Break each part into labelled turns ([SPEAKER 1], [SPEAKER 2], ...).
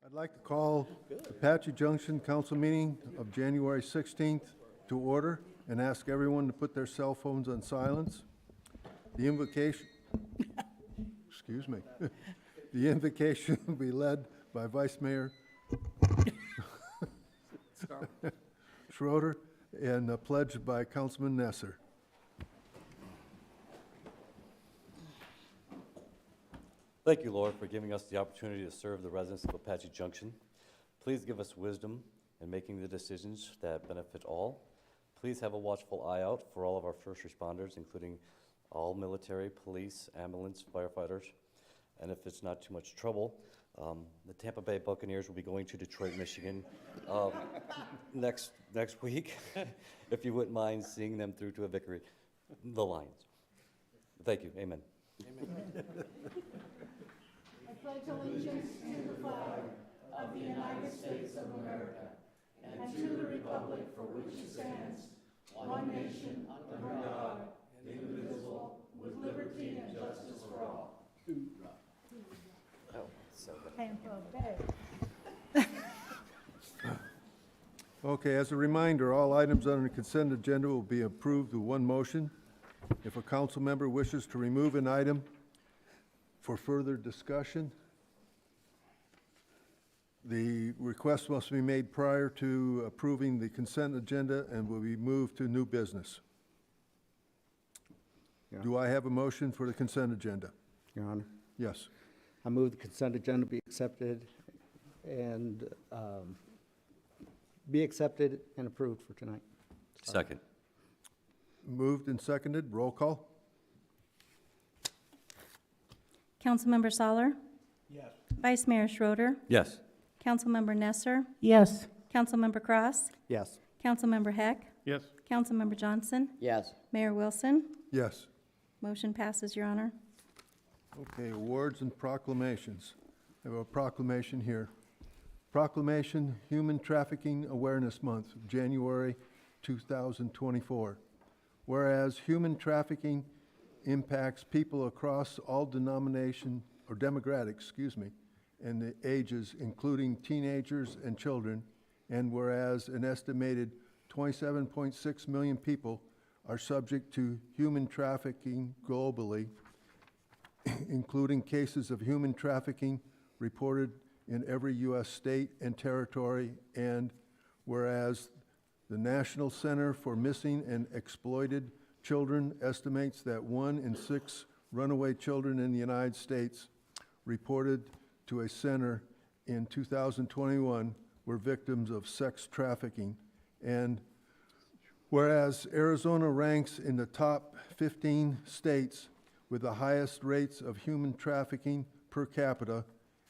[SPEAKER 1] I'd like to call Apache Junction Council meeting of January 16th to order and ask everyone to put their cell phones on silence. The invocation, excuse me, the invocation will be led by Vice Mayor Schroeder and pledged by Councilman Nesser.
[SPEAKER 2] Thank you, Lord, for giving us the opportunity to serve the residents of Apache Junction. Please give us wisdom in making the decisions that benefit all. Please have a watchful eye out for all of our first responders, including all military, police, ambulance, firefighters. And if it's not too much trouble, the Tampa Bay Buccaneers will be going to Detroit, Michigan next week. If you wouldn't mind seeing them through to a victory, the Lions. Thank you. Amen. Amen.
[SPEAKER 3] I pledge allegiance to the flag of the United States of America and to the republic for which it stands, one nation, under God, indivisible, with liberty and justice for all.
[SPEAKER 2] Oh, so good.
[SPEAKER 1] Okay, as a reminder, all items on the consent agenda will be approved with one motion. If a council member wishes to remove an item for further discussion, the request must be made prior to approving the consent agenda and will be moved to new business.
[SPEAKER 4] Yeah.
[SPEAKER 1] Do I have a motion for the consent agenda?
[SPEAKER 4] Your Honor,
[SPEAKER 1] Yes.
[SPEAKER 4] I move the consent agenda be accepted and approved for tonight.
[SPEAKER 2] Second.
[SPEAKER 1] Moved and seconded. Roll call.
[SPEAKER 5] Councilmember Soller?
[SPEAKER 1] Yes.
[SPEAKER 5] Vice Mayor Schroeder?
[SPEAKER 2] Yes.
[SPEAKER 5] Councilmember Nesser?
[SPEAKER 3] Yes.
[SPEAKER 5] Councilmember Cross?
[SPEAKER 4] Yes.
[SPEAKER 5] Councilmember Heck?
[SPEAKER 1] Yes.
[SPEAKER 5] Councilmember Johnson?
[SPEAKER 4] Yes.
[SPEAKER 5] Mayor Wilson?
[SPEAKER 1] Yes.
[SPEAKER 5] Motion passes, Your Honor.
[SPEAKER 1] Okay, awards and proclamations. I have a proclamation here. Proclamation Human Trafficking Awareness Month, January 2024. Whereas human trafficking impacts people across all denomination or demographics, and the ages, including teenagers and children, and whereas an estimated 27.6 million people are subject to human trafficking globally, including cases of human trafficking reported in every U.S. state and territory, and whereas the National Center for Missing and Exploited Children estimates that 1 in 6 runaway children in the United States reported to a center in 2021 were victims of sex trafficking, and whereas Arizona ranks in the top 15 states with the highest rates of human trafficking per capita,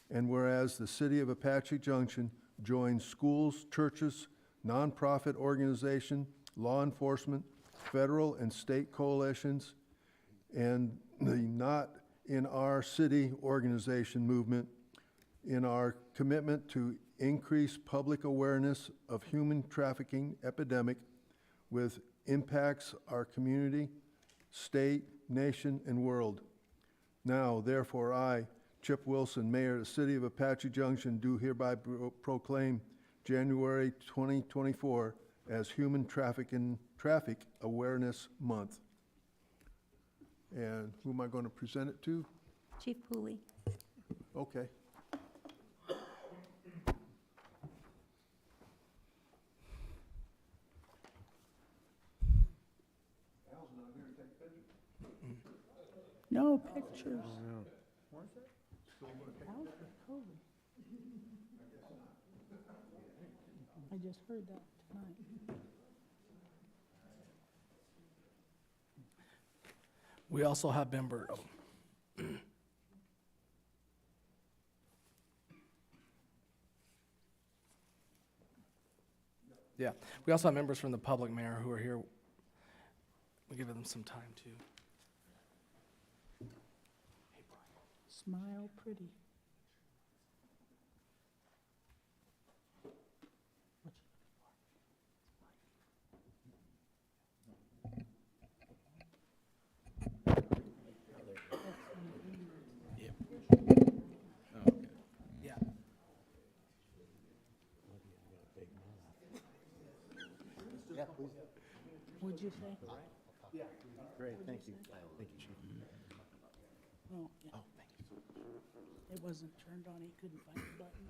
[SPEAKER 1] and whereas the city of Apache Junction joins schools, churches, nonprofit organization, law enforcement, federal and state coalitions, and the Not in Our City organization movement in our commitment to increase public awareness of human trafficking epidemic with impacts our community, state, nation, and world. Now, therefore, I, Chip Wilson, Mayor of the City of Apache Junction, do hereby proclaim January 2024 as Human Traffic Awareness Month. And who am I going to present it to?
[SPEAKER 5] Chief Pooley.
[SPEAKER 1] Okay.
[SPEAKER 3] No pictures. I just heard that tonight.
[SPEAKER 6] We also have member. Yeah, we also have members from the public, Mayor, who are here. We'll give them some time too.
[SPEAKER 3] Smile pretty. What'd you say?
[SPEAKER 4] Great, thank you. Thank you, Chief.
[SPEAKER 3] Oh, yeah. It wasn't turned on, he couldn't find the button.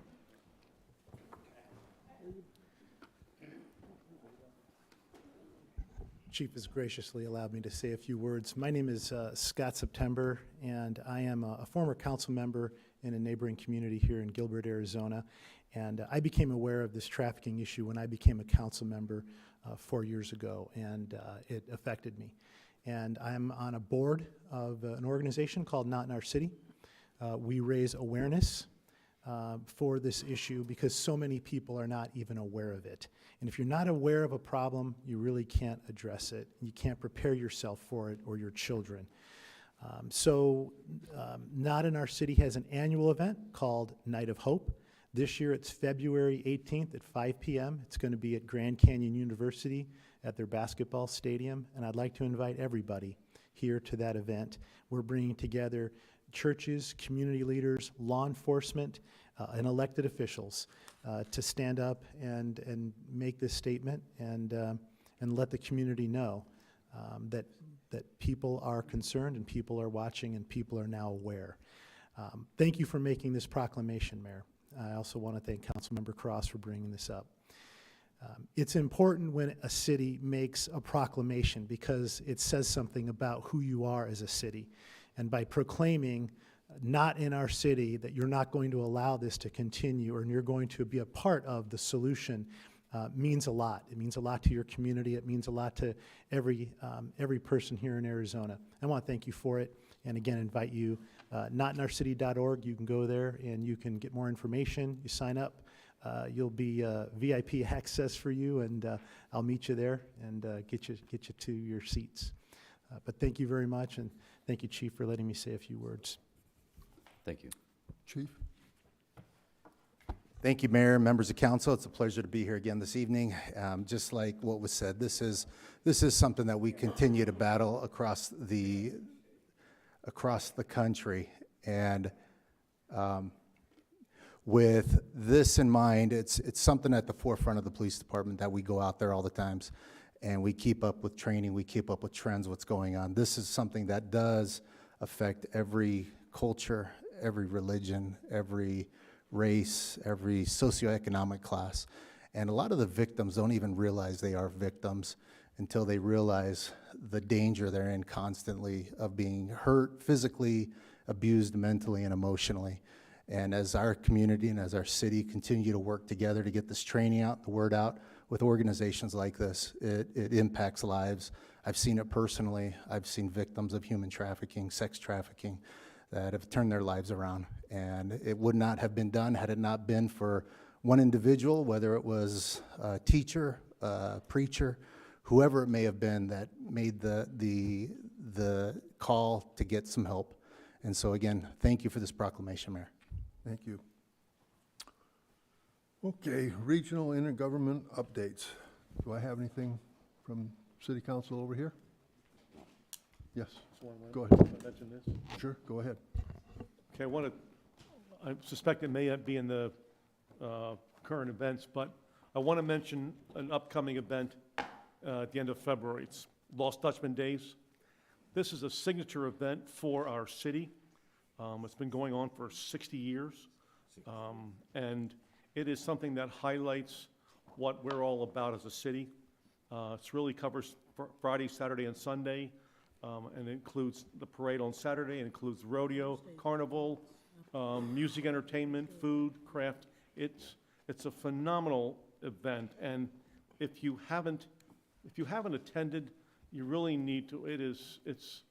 [SPEAKER 7] Chief has graciously allowed me to say a few words. My name is Scott September, and I am a former council member in a neighboring community here in Gilbert, Arizona. And I became aware of this trafficking issue when I became a council member 4 years ago, and it affected me. And I'm on a board of an organization called Not in Our City. We raise awareness for this issue because so many people are not even aware of it. And if you're not aware of a problem, you really can't address it. You can't prepare yourself for it or your children. Not in Our City has an annual event called Night of Hope. This year it's February 18th at 5 p.m. It's going to be at Grand Canyon University at their basketball stadium, and I'd like to invite everybody here to that event. We're bringing together churches, community leaders, law enforcement, and elected officials to stand up and make this statement and let the community know that people are concerned and people are watching and people are now aware. Thank you for making this proclamation, Mayor. I also want to thank Councilmember Cross for bringing this up. It's important when a city makes a proclamation because it says something about who you are as a city. And by proclaiming not in our city that you're not going to allow this to continue or you're going to be a part of the solution means a lot. It means a lot to your community. It means a lot to every person here in Arizona. I want to thank you for it. And again, invite you, notinourcity.org. You can go there and you can get more information. You sign up. You'll be VIP access for you, and I'll meet you there and get you to your seats. But thank you very much, and thank you, Chief, for letting me say a few words.
[SPEAKER 2] Thank you.
[SPEAKER 1] Chief?
[SPEAKER 8] Thank you, Mayor, members of council. It's a pleasure to be here again this evening. Just like what was said, this is something that we continue to battle across the country, and with this in mind, it's something at the forefront of the police department that we go out there all the times, and we keep up with training, we keep up with trends, what's going on. This is something that does affect every culture, every religion, every race, every socioeconomic class. And a lot of the victims don't even realize they are victims until they realize the danger they're in constantly of being hurt, physically abused, mentally and emotionally. And as our community and as our city continue to work together to get this training out, the word out, with organizations like this, it impacts lives. I've seen it personally. I've seen victims of human trafficking, sex trafficking, that have turned their lives around. And it would not have been done had it not been for one individual, whether it was a teacher, a preacher, whoever it may have been that made the call to get some help. And so again, thank you for this proclamation, Mayor.
[SPEAKER 1] Thank you. Okay, regional intergovernment updates. Do I have anything from City Council over here? Yes, go ahead.
[SPEAKER 9] Mention this.
[SPEAKER 1] Sure, go ahead.
[SPEAKER 9] Okay, I suspect it may be in the current events, but I want to mention an upcoming event at the end of February. It's Lost Dutchman Days. This is a signature event for our city. It's been going on for 60 years, and it is something that highlights what we're all about as a city. It really covers Friday, Saturday, and Sunday, and it includes the parade on Saturday. It includes rodeo, carnival, music, entertainment, food, craft. It's a phenomenal event, and if you haven't attended, you really need to. It's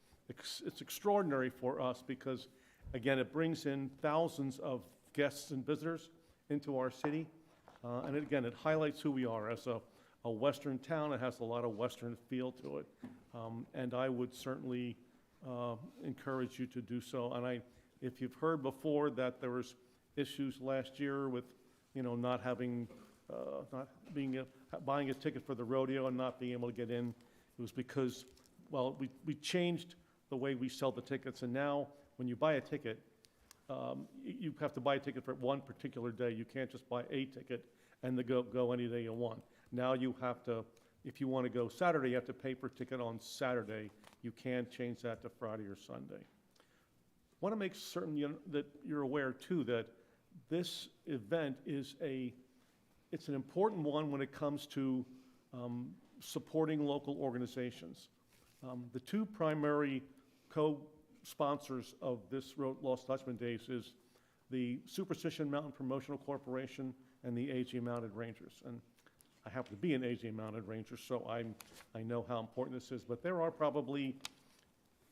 [SPEAKER 9] extraordinary for us because, again, it brings in thousands of guests and visitors into our city, and again, it highlights who we are as a Western town. It has a lot of Western feel to it, and I would certainly encourage you to do so. And if you've heard before that there was issues last year with, not buying a ticket for the rodeo and not being able to get in, it was because, well, we changed the way we sell the tickets, and now when you buy a ticket, you have to buy a ticket for one particular day. You can't just buy a ticket and go any day you want. Now you have to, If you want to go Saturday, you have to pay per ticket on Saturday. You can't change that to Friday or Sunday. Want to make certain that you're aware too that this event is it's an important one when it comes to supporting local organizations. The two primary co-sponsors of this Lost Dutchman Days is the Superstition Mountain Promotional Corporation and the AG Mounted Rangers. And I happen to be an AG Mounted Ranger, so I know how important this is. But there are probably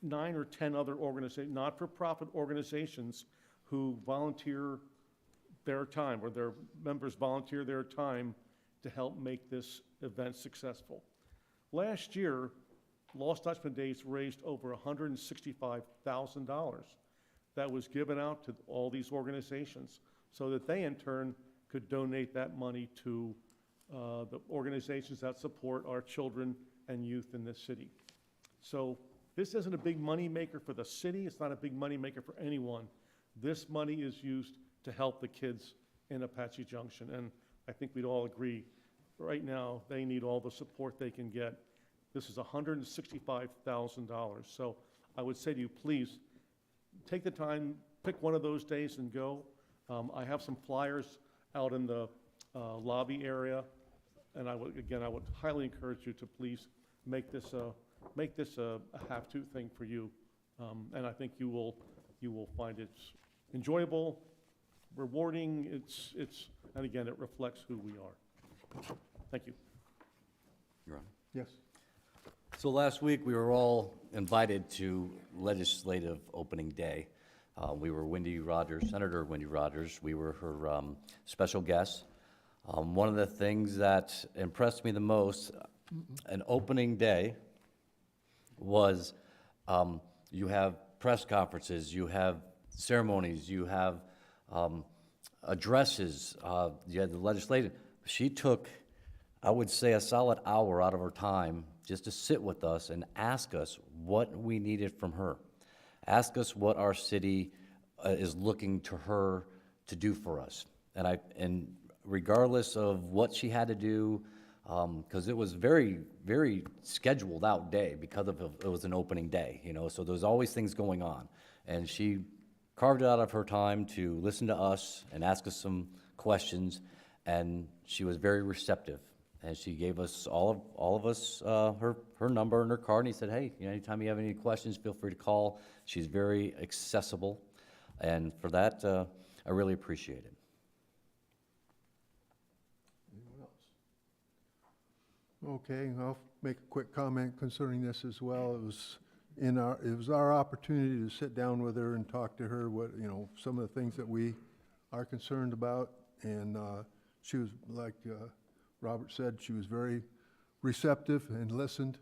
[SPEAKER 9] 9 or 10 other not-for-profit organizations who volunteer their time, or their members volunteer their time to help make this event successful. Last year, Lost Dutchman Days raised over $165,000 that was given out to all these organizations so that they in turn could donate that money to the organizations that support our children and youth in this city. So this isn't a big money maker for the city. It's not a big money maker for anyone. This money is used to help the kids in Apache Junction. And I think we'd all agree right now they need all the support they can get. This is $165,000. So I would say to you, please take the time, pick one of those days and go. I have some flyers out in the lobby area, and I would highly encourage you to please make this a have-to thing for you. And I think you will find it's enjoyable, rewarding. And again, it reflects who we are. Thank you.
[SPEAKER 2] Your Honor.
[SPEAKER 1] Yes.
[SPEAKER 2] So last week, we were all invited to legislative opening day. We were Senator Wendy Rogers. We were her special guests. One of the things that impressed me the most, an opening day, was you have press conferences, you have ceremonies, you have addresses, you had the legislative. She took, I would say, a solid hour out of her time just to sit with us and ask us what we needed from her. Ask us what our city is looking to her to do for us. And regardless of what she had to do, because it was very, very scheduled out day because it was an opening day, so there's always things going on. And she carved it out of her time to listen to us and ask us some questions, and she was very receptive. And she gave us, all of us, her number and her card, and he said, hey, anytime you have any questions, feel free to call. She's very accessible, and for that, I really appreciate it.
[SPEAKER 1] Anyone else? Okay, I'll make a quick comment concerning this as well. It was our opportunity to sit down with her and talk to her what, some of the things that we are concerned about, and she was like, Robert said, she was very receptive and listened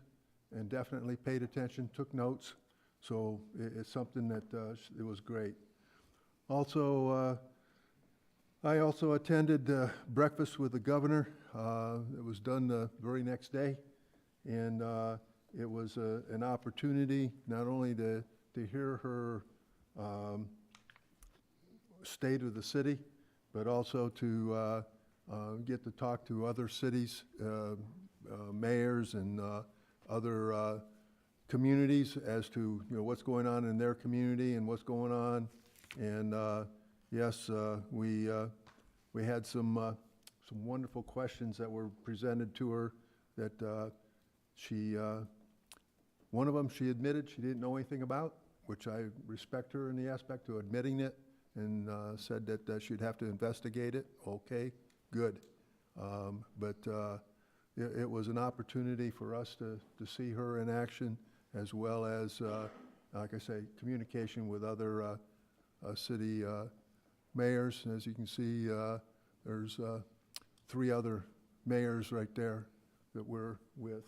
[SPEAKER 1] and definitely paid attention, took notes. So it's something that it was great. Also, I also attended breakfast with the governor. It was done the very next day. And it was an opportunity not only to hear her state of the city, but also to get to talk to other cities, mayors, and other communities as to what's going on in their community and what's going on. And yes, we had some wonderful questions that were presented to her that one of them she admitted she didn't know anything about, which I respect her in the aspect of admitting it, and said that she'd have to investigate it. Okay. Good. But it was an opportunity for us to see her in action, as well as, like I say, communication with other city mayors. As you can see, there's 3 other mayors right there that we're with.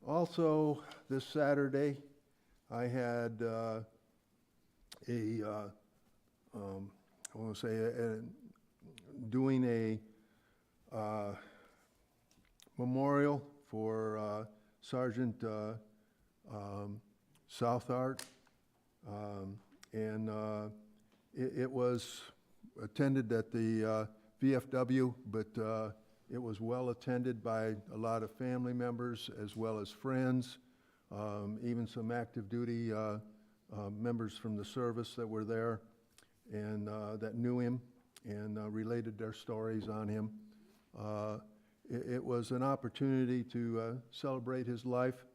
[SPEAKER 1] Also, this Saturday, I had I want to say, doing a memorial for Sergeant Southart, and it was attended at the VFW, but It was well attended by a lot of family members as well as friends, even some active duty members from the service that were there and that knew him and related their stories on him. It was an opportunity to celebrate his life,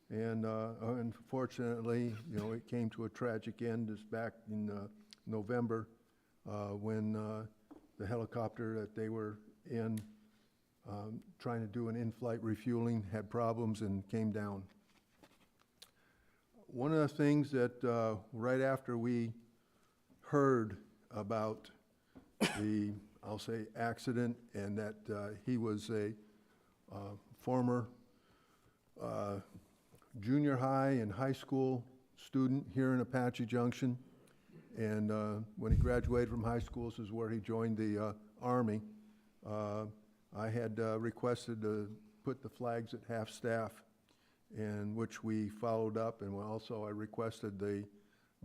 [SPEAKER 1] and unfortunately, you know, it came to a tragic end just back in November when the helicopter that they were in trying to do an in-flight refueling had problems and came down. One of the things that right after we heard about the, I'll say, accident, and that he was a former junior high and high school student here in Apache Junction, and when he graduated from high school, this is where he joined the Army. I had requested to put the flags at half-staff, and which we followed up, and also I requested the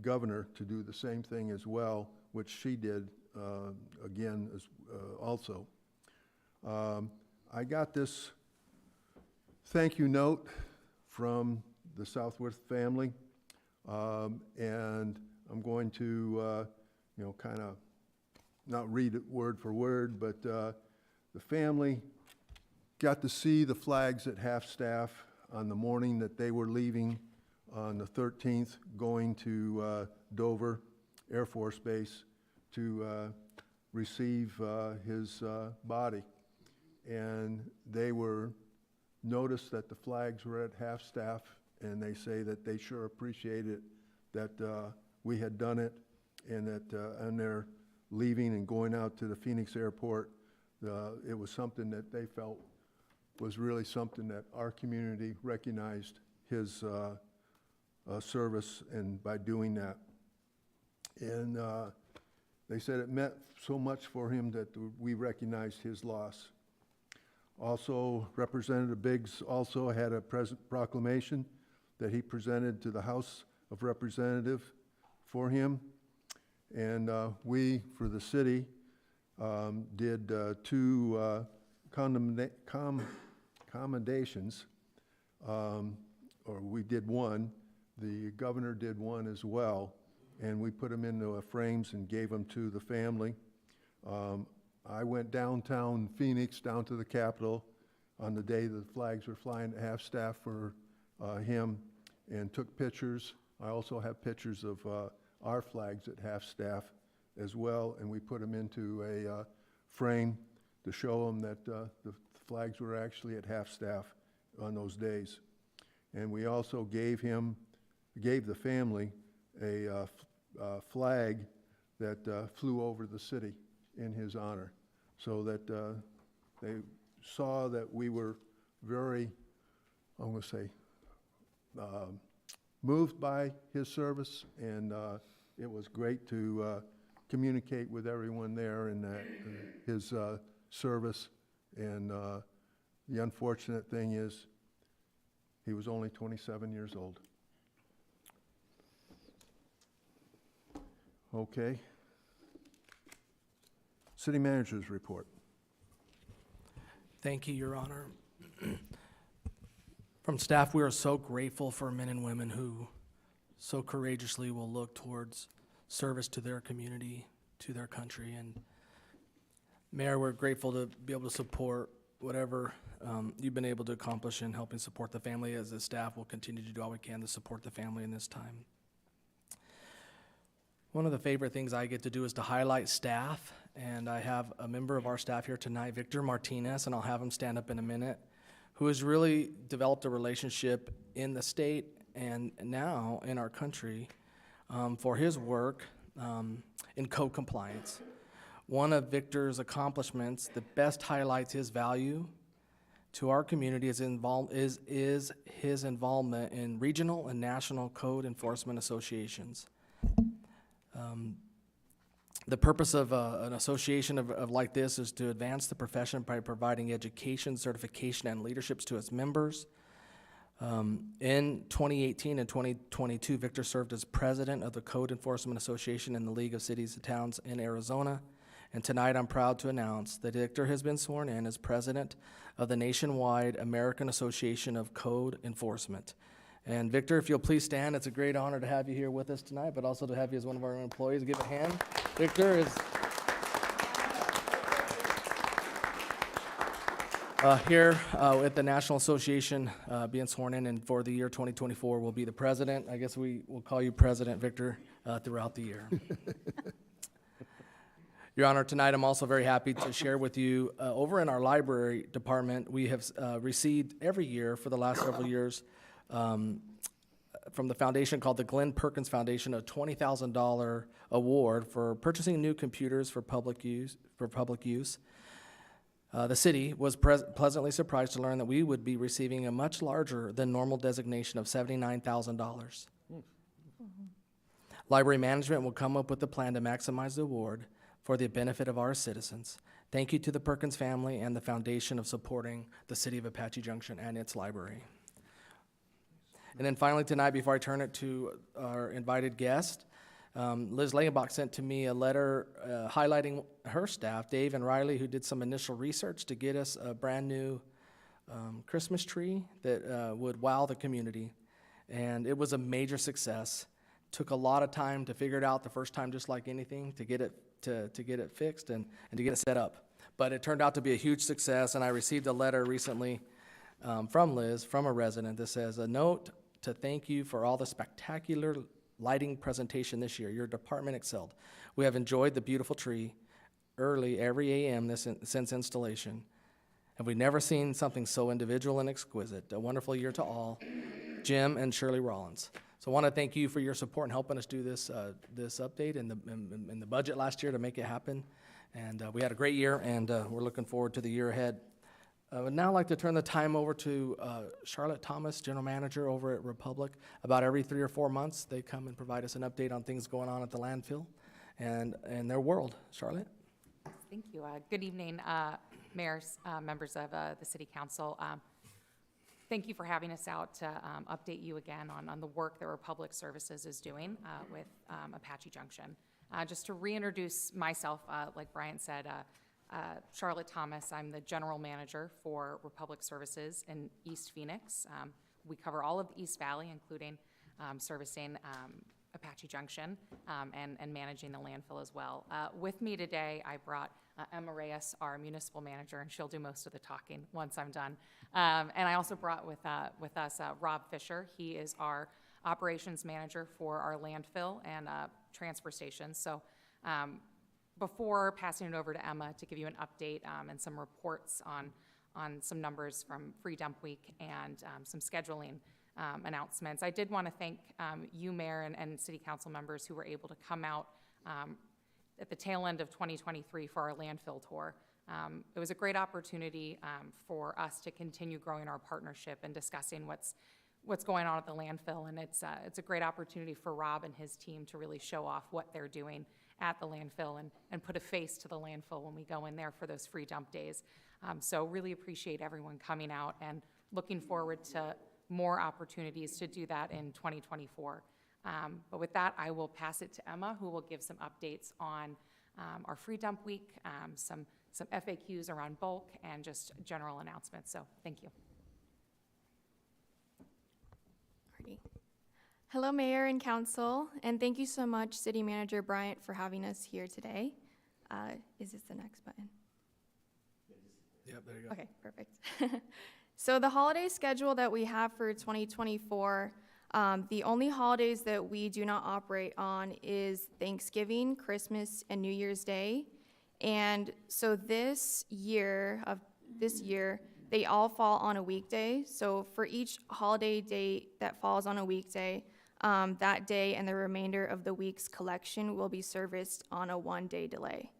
[SPEAKER 1] governor to do the same thing as well, which she did again also. I got this thank you note from the Southworth family, and I'm going to, you know, kind of not read it word for word, but the family got to see the flags at half-staff on the morning that they were leaving on the 13th, going to Dover Air Force Base to receive his body. And they were noticed that the flags were at half-staff, and they say that they sure appreciated that we had done it, and that on their leaving and going out to the Phoenix airport, it was something that they felt was really something that our community recognized his service, and by doing that. And they said it meant so much for him that we recognized his loss. Also, Representative Biggs also had a proclamation that he presented to the House of Representatives for him. And we, for the city, did two commendations, or we did one. The governor did one as well, and we put them into frames and gave them to the family. I went downtown Phoenix, down to the Capitol, on the day the flags were flying at half-staff for him, and took pictures. I also have pictures of our flags at half-staff as well, and we put them into a frame to show them that the flags were actually at half-staff on those days. And we also gave the family a flag that flew over the city in his honor, so that they saw that we were very, I'm going to say, moved by his service, and it was great to communicate with everyone there in his service. And the unfortunate thing is he was only 27 years old. Okay. City Manager's report.
[SPEAKER 6] Thank you, Your Honor. From staff, we are so grateful for men and women who so courageously will look towards service to their community, to their country. And Mayor, we're grateful to be able to support whatever you've been able to accomplish in helping support the family. As a staff, we'll continue to do all we can to support the family in this time. One of the favorite things I get to do is to highlight staff, and I have a member of our staff here tonight, Victor Martinez, and I'll have him stand up in a minute, who has really developed a relationship in the state and now in our country for his work in code compliance. One of Victor's accomplishments that best highlights his value to our community is his involvement in regional and national code enforcement associations. The purpose of an association of like this is to advance the profession by providing education, certification, and leaderships to its members. In 2018 and 2022, Victor served as president of the Code Enforcement Association in the League of Cities and Towns in Arizona, And tonight, I'm proud to announce that Victor has been sworn in as president of the nationwide American Association of Code Enforcement. And Victor, if you'll please stand, it's a great honor to have you here with us tonight, but also to have you as one of our employees. Give a hand. Victor is here at the National Association being sworn in, and for the year 2024 will be the president. I guess we will call you President Victor throughout the year. Your Honor, tonight I'm also very happy to share with you, over in our library department, we have received every year for the last several years from the foundation called the Glenn Perkins Foundation, a $20,000 award for purchasing new computers for public use. The city was pleasantly surprised to learn that we would be receiving a much larger than normal designation of $79,000. Library management will come up with a plan to maximize the award for the benefit of our citizens. Thank you to the Perkins family and the foundation of supporting the city of Apache Junction and its library. And then finally tonight, before I turn it to our invited guest, Liz Langenbach sent to me a letter highlighting her staff, Dave and Riley, who did some initial research to get us a brand new Christmas tree that would wow the community. And it was a major success. Took a lot of time to figure it out the first time, just like anything, to get it fixed and to get it set up. But it turned out to be a huge success, and I received a letter recently from Liz, from a resident, that says, a note to thank you for all the spectacular lighting presentation this year. Your department excelled. We have enjoyed the beautiful tree early every AM since installation, and we've never seen something so individual and exquisite. A wonderful year to all. Jim and Shirley Rollins. So I want to thank you for your support in helping us do this update in the budget last year to make it happen. And we had a great year, and we're looking forward to the year ahead. I would now like to turn the time over to Charlotte Thomas, General Manager over at Republic. About every 3 or 4 months, they come and provide us an update on things going on at the landfill and their world. Charlotte?
[SPEAKER 10] Thank you. Good evening, mayors, members of the City Council. Thank you for having us out to update you again on the work that Republic Services is doing with Apache Junction. Just to reintroduce myself, like Brian said, Charlotte Thomas, I'm the General Manager for Republic Services in East Phoenix. We cover all of the East Valley, including servicing Apache Junction and managing the landfill as well. With me today, I brought Emma Reyes, our municipal manager, and she'll do most of the talking once I'm done. And I also brought with us Rob Fisher. He is our operations manager for our landfill and transfer stations. So before passing it over to Emma to give you an update and some reports on some numbers from Free Dump Week and some scheduling announcements, I did want to thank you, Mayor, and City Council members who were able to come out at the tail end of 2023 for our landfill tour. It was a great opportunity for us to continue growing our partnership and discussing what's going on at the landfill, and it's a great opportunity for Rob and his team to really show off what they're doing at the landfill and put a face to the landfill when we go in there for those free dump days. So really appreciate everyone coming out and looking forward to more opportunities to do that in 2024. But with that, I will pass it to Emma, who will give some updates on our free dump week, some FAQs around bulk, and just general announcements. So thank you.
[SPEAKER 11] Alrighty. Hello, Mayor and Council, and thank you so much, City Manager Bryant, for having us here today. Is this the next button?
[SPEAKER 6] Yep, there you go.
[SPEAKER 11] Okay, perfect. So the holiday schedule that we have for 2024, the only holidays that we do not operate on is Thanksgiving, Christmas, and New Year's Day. And so this year, they all fall on a weekday. So for each holiday date that falls on a weekday, that day and the remainder of the week's collection will be serviced on a one-day delay,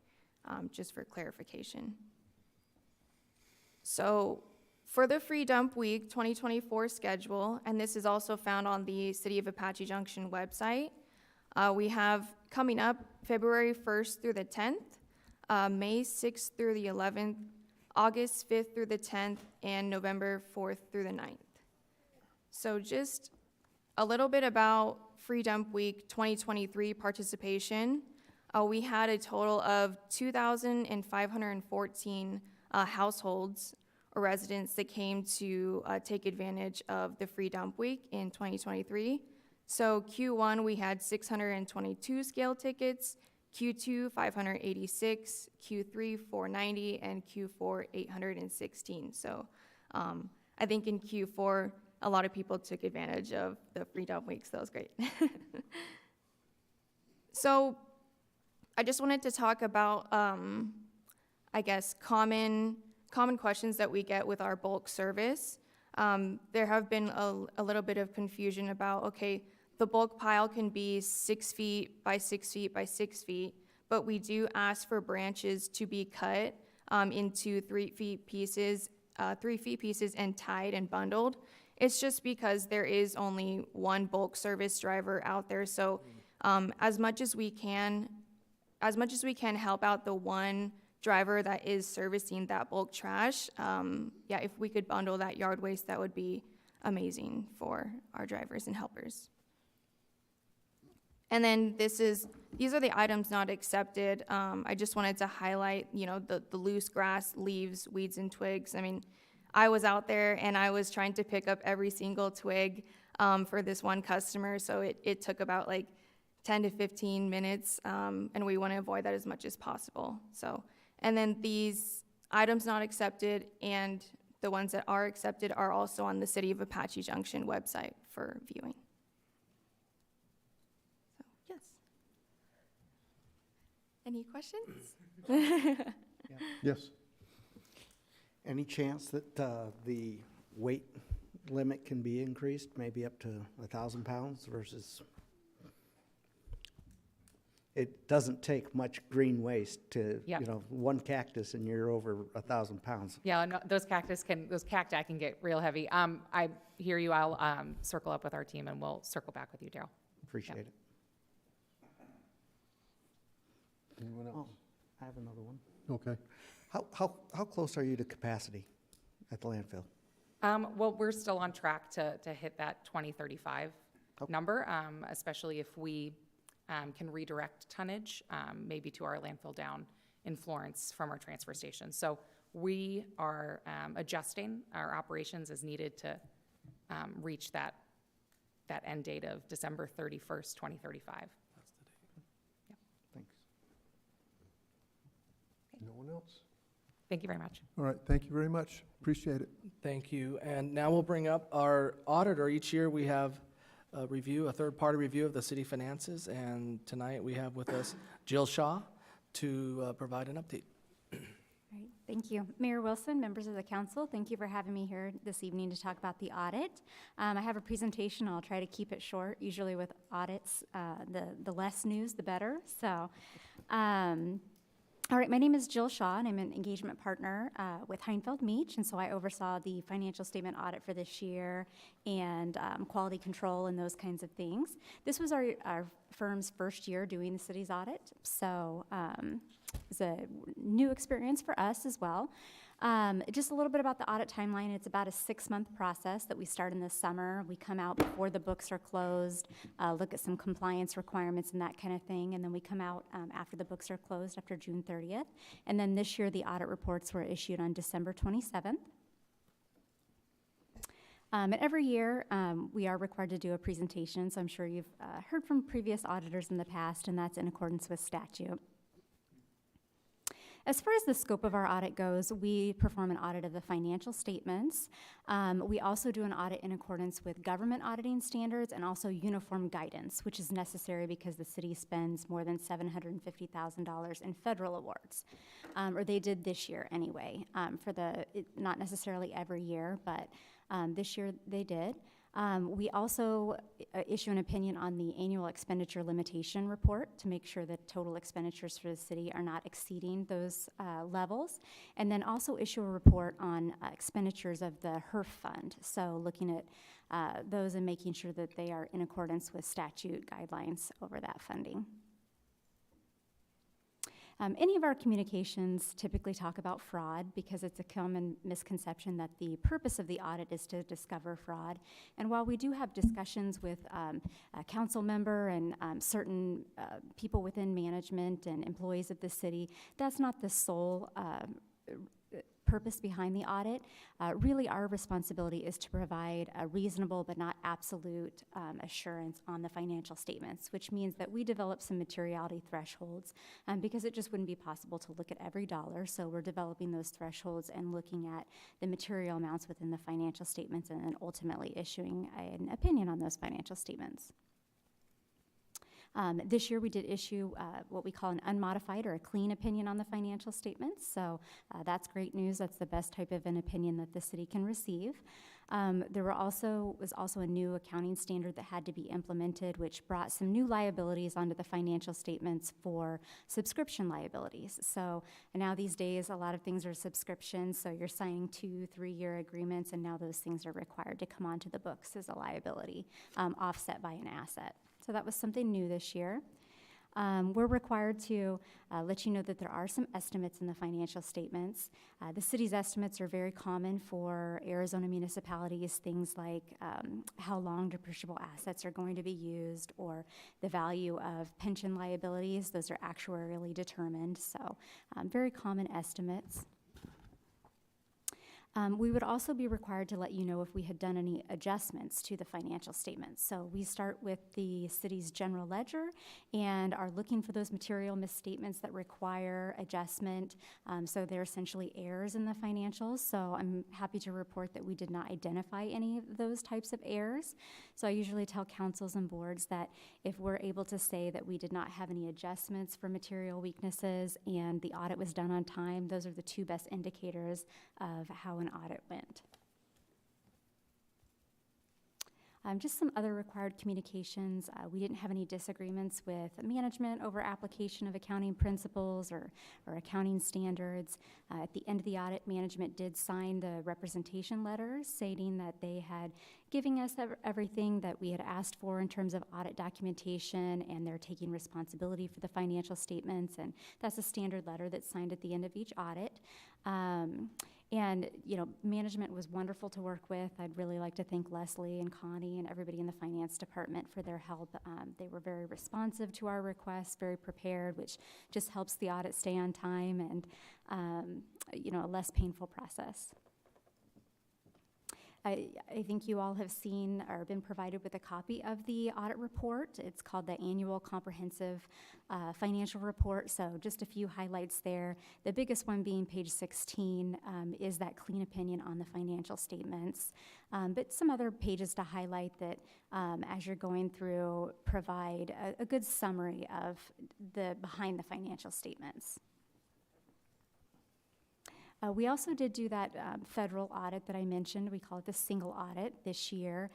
[SPEAKER 11] just for clarification. So for the Free Dump Week 2024 schedule, and this is also found on the City of Apache Junction website, we have coming up February 1st through the 10th, May 6th through the 11th, August 5th through the 10th, and November 4th through the 9th. So just a little bit about Free Dump Week 2023 participation. we had a total of 2,514 households or residents that came to take advantage of the free dump week in 2023. So Q1, we had 622 scale tickets, Q2, 586, Q3, 490, and Q4, 816. So I think in Q4, a lot of people took advantage of the free dump week, so that was great. So I just wanted to talk about, I guess, common questions that we get with our bulk service. There have been a little bit of confusion about, okay, the bulk pile can be 6 feet by 6 feet by 6 feet, but we do ask for branches to be cut into 3 feet pieces and tied and bundled. It's just because there is only one bulk service driver out there, so as much as we can help out the one driver that is servicing that bulk trash, yeah, if we could bundle that yard waste, that would be amazing for our drivers and helpers. And then these are the items not accepted. I just wanted to highlight, the loose grass, leaves, weeds, and twigs. I mean, I was out there and I was trying to pick up every single twig for this one customer, so it took about like 10 to 15 minutes, and we want to avoid that as much as possible. So, and then these items not accepted and the ones that are accepted are also on the City of Apache Junction website for viewing. So, yes. Any questions?
[SPEAKER 1] Yes.
[SPEAKER 4] Any chance that the weight limit can be increased, maybe up to 1,000 pounds versus? It doesn't take much green waste to,
[SPEAKER 10] Yeah.
[SPEAKER 4] One cactus and you're over 1,000 pounds.
[SPEAKER 10] Yeah, no, those cacti can get real heavy. I hear you. I'll circle up with our team and we'll circle back with you, Daryl.
[SPEAKER 4] Appreciate it.
[SPEAKER 1] Anyone else?
[SPEAKER 4] Oh, I have another one.
[SPEAKER 1] Okay.
[SPEAKER 4] How close are you to capacity at the landfill?
[SPEAKER 10] Well, we're still on track to hit that 2035 number, especially if we can redirect tonnage, maybe to our landfill down in Florence from our transfer station. So we are adjusting our operations as needed to reach that end date of December 31st, 2035.
[SPEAKER 6] That's the date.
[SPEAKER 4] Thanks.
[SPEAKER 1] No one else?
[SPEAKER 10] Thank you very much.
[SPEAKER 1] All right, thank you very much. Appreciate it.
[SPEAKER 6] Thank you. And now we'll bring up our auditor. Each year we have a third-party review of the city finances, and tonight we have with us Jill Shaw to provide an update.
[SPEAKER 5] Right, thank you. Mayor Wilson, members of the council, thank you for having me here this evening to talk about the audit. I have a presentation. I'll try to keep it short. Usually with audits, the less news, the better. So, all right, my name is Jill Shaw, and I'm an engagement partner with Heinfeld Meech, and so I oversaw the financial statement audit for this year and quality control and those kinds of things. This was our firm's first year doing the city's audit, so it was a new experience for us as well. Just a little bit about the audit timeline. It's about a 6-month process that we start in the summer. We come out before the books are closed, look at some compliance requirements and that kind of thing, and then we come out after the books are closed, after June 30th. And then this year, the audit reports were issued on December 27th. And every year, we are required to do a presentation, so I'm sure you've heard from previous auditors in the past, and that's in accordance with statute. As far as the scope of our audit goes, we perform an audit of the financial statements. We also do an audit in accordance with government auditing standards and also uniform guidance, which is necessary because the city spends more than $750,000 in federal awards, or they did this year anyway, not necessarily every year, but this year they did. We also issue an opinion on the annual expenditure limitation report to make sure that total expenditures for the city are not exceeding those levels, and then also issue a report on expenditures of the HERF fund, so looking at those and making sure that they are in accordance with statute guidelines over that funding. Any of our communications typically talk about fraud because it's a common misconception that the purpose of the audit is to discover fraud. And while we do have discussions with a council member and certain people within management and employees of the city, that's not the sole purpose behind the audit. Really, our responsibility is to provide a reasonable but not absolute assurance on the financial statements, which means that we develop some materiality thresholds because it just wouldn't be possible to look at every dollar. So we're developing those thresholds and looking at the material amounts within the financial statements and then ultimately issuing an opinion on those financial statements. This year we did issue what we call an unmodified or a clean opinion on the financial statements. So that's great news. That's the best type of an opinion that the city can receive. There was also a new accounting standard that had to be implemented, which brought some new liabilities onto the financial statements for subscription liabilities. So now these days, a lot of things are subscriptions. So you're signing 2-3-year agreements, and now those things are required to come onto the books as a liability, offset by an asset. So that was something new this year. We're required to let you know that there are some estimates in the financial statements. The city's estimates are very common for Arizona municipalities, things like how long depreciable assets are going to be used or the value of pension liabilities. Those are actuarially determined, so very common estimates. We would also be required to let you know if we had done any adjustments to the financial statements. So we start with the city's general ledger and are looking for those material misstatements that require adjustment. So they're essentially errors in the financials. So I'm happy to report that we did not identify any of those types of errors. So I usually tell councils and boards that if we're able to say that we did not have any adjustments for material weaknesses and the audit was done on time, those are the two best indicators of how an audit went. Just some other required communications. We didn't have any disagreements with management over application of accounting principles or accounting standards. At the end of the audit, management did sign the representation letter stating that they had given us everything that we had asked for in terms of audit documentation, and they're taking responsibility for the financial statements, and that's a standard letter that's signed at the end of each audit. And, you know, management was wonderful to work with. I'd really like to thank Leslie and Connie and everybody in the finance department for their help. They were very responsive to our requests, very prepared, which just helps the audit stay on time and, you know, a less painful process. I think you all have seen or been provided with a copy of the audit report. It's called the Annual Comprehensive Financial Report, so just a few highlights there. The biggest one being page 16 is that clean opinion on the financial statements, but some other pages to highlight that as you're going through provide a good summary of the behind the financial statements. We also did do that federal audit that I mentioned. We call it the single audit this year.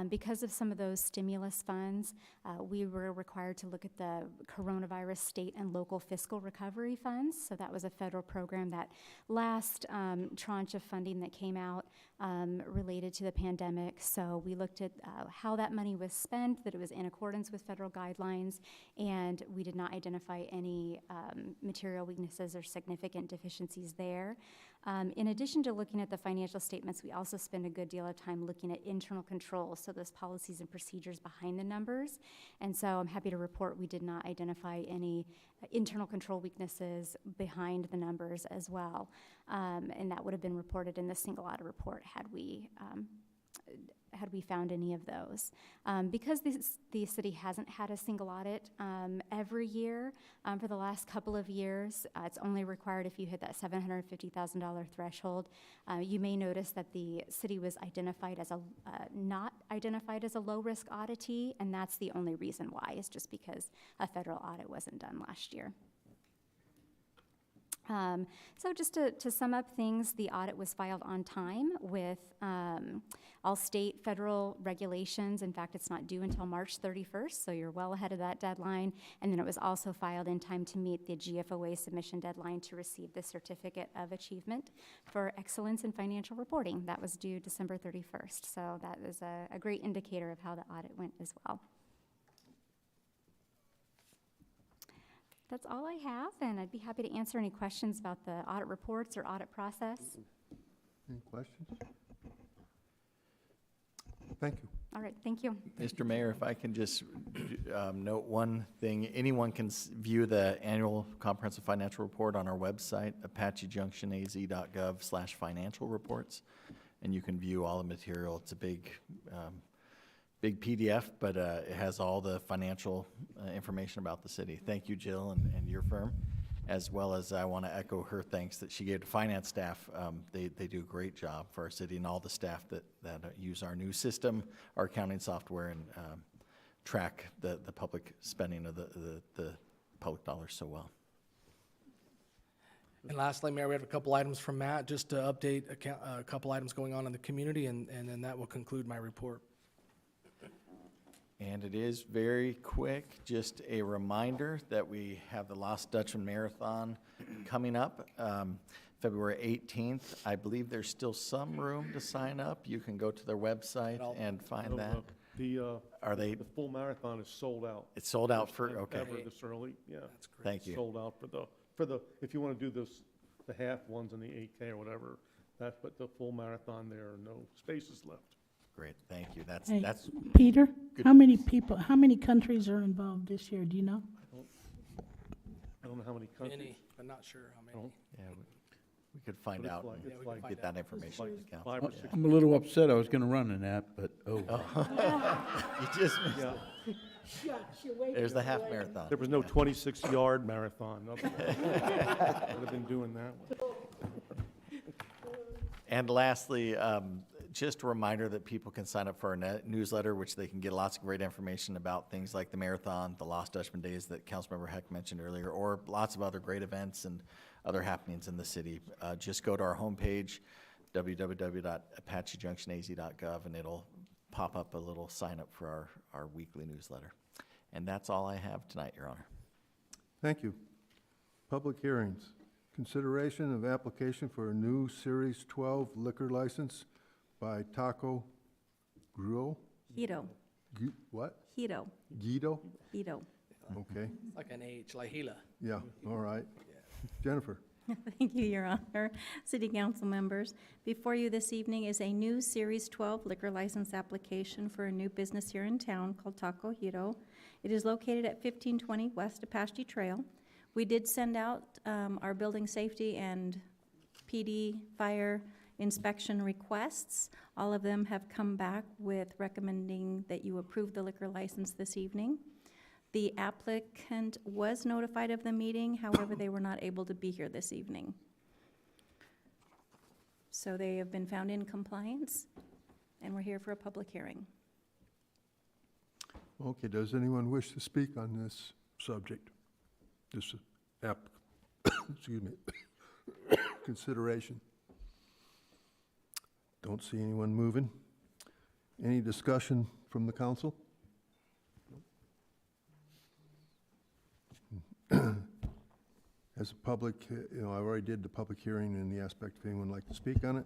[SPEAKER 5] Because of some of those stimulus funds, we were required to look at the coronavirus state and local fiscal recovery funds. So that was a federal program, that last tranche of funding that came out related to the pandemic. So we looked at how that money was spent, that it was in accordance with federal guidelines, and we did not identify any material weaknesses or significant deficiencies there. In addition to looking at the financial statements, we also spend a good deal of time looking at internal controls, so those policies and procedures behind the numbers. And so I'm happy to report we did not identify any internal control weaknesses behind the numbers as well. And that would have been reported in the single audit report had we found any of those. Because the city hasn't had a single audit every year for the last couple of years, it's only required if you hit that $750,000 threshold. You may notice that the city was identified as not identified as a low-risk auditee, and that's the only reason why, is just because a federal audit wasn't done last year. So just to sum up things, the audit was filed on time with all state, federal regulations. In fact, it's not due until March 31st, so you're well ahead of that deadline. And then it was also filed in time to meet the GFOA submission deadline to receive the Certificate of Achievement for Excellence in Financial Reporting. That was due December 31st, so that is a great indicator of how the audit went as well. That's all I have, and I'd be happy to answer any questions about the audit reports or audit process.
[SPEAKER 1] Any questions? Thank you.
[SPEAKER 5] All right, thank you.
[SPEAKER 12] Mr. Mayor, if I can just note one thing. Anyone can view the annual comprehensive financial report on our website, apachejunctionaz.gov/financial reports, and you can view all the material. It's a big PDF, but it has all the financial information about the city. Thank you, Jill, and your firm, as well as I want to echo her thanks that she gave to finance staff. They do a great job for our city, and all the staff that use our new system, our accounting software, and track the public spending of the public dollars so well.
[SPEAKER 6] And lastly, Mayor, we have a couple items from Matt, just to update a couple items going on in the community, and then that will conclude my report.
[SPEAKER 12] And it is very quick, just a reminder that we have the Lost Dutchman Marathon coming up, February 18th. I believe there's still some room to sign up. You can go to their website and find that.
[SPEAKER 9] The full marathon is sold out.
[SPEAKER 12] It's sold out
[SPEAKER 9] First
[SPEAKER 12] for,
[SPEAKER 9] time
[SPEAKER 12] okay.
[SPEAKER 9] Ever this early, yeah.
[SPEAKER 6] That's great.
[SPEAKER 12] Thank you.
[SPEAKER 9] Sold out for the, if you want to do this, the half ones and the 8K or whatever, but the full marathon, there are no spaces left.
[SPEAKER 12] Great, thank you. That's
[SPEAKER 3] Peter,
[SPEAKER 12] good.
[SPEAKER 3] how many countries are involved this year, do you know?
[SPEAKER 9] I don't know how many countries.
[SPEAKER 6] Many, but not sure how many.
[SPEAKER 12] yeah, we could find out and
[SPEAKER 9] It's like
[SPEAKER 12] get that information to the council.
[SPEAKER 9] 5 or
[SPEAKER 12] Yeah.
[SPEAKER 9] 6.
[SPEAKER 13] I'm a little upset I was gonna run in that, but
[SPEAKER 12] You just missed
[SPEAKER 9] Yeah.
[SPEAKER 12] it. There's the half marathon.
[SPEAKER 9] There was no 26-yard marathon. Would have been doing that one.
[SPEAKER 12] And lastly, just a reminder that people can sign up for our newsletter, which they can get lots of great information about things like the marathon, the Lost Dutchman Days that Councilmember Heck mentioned earlier, or lots of other great events and other happenings in the city. Just go to our homepage, www.apachejunctionaz.gov, and it'll pop up a little sign up for our weekly newsletter. And that's all I have tonight, Your Honor.
[SPEAKER 1] Thank you. Public hearings. Consideration of application for a new Series 12 liquor license by Taco Giro.
[SPEAKER 14] Giro.
[SPEAKER 1] What?
[SPEAKER 14] Giro.
[SPEAKER 1] Guido?
[SPEAKER 14] Giro.
[SPEAKER 1] Okay,
[SPEAKER 6] Like an H, like Gila.
[SPEAKER 1] yeah, all right. Jennifer?
[SPEAKER 14] Thank you, Your Honor. City Council members, before you this evening is a new Series 12 liquor license application for a new business here in town called Taco Giro. It is located at 1520 West Apache Trail. We did send out our building safety and PD fire inspection requests. All of them have come back with recommending that you approve the liquor license this evening. The applicant was notified of the meeting, however, they were not able to be here this evening. So they have been found in compliance, and we're here for a public hearing.
[SPEAKER 1] Okay, does anyone wish to speak on this subject? This excuse me, consideration? Don't see anyone moving. Any discussion from the council? As a public, I already did the public hearing in the aspect if anyone would like to speak on it.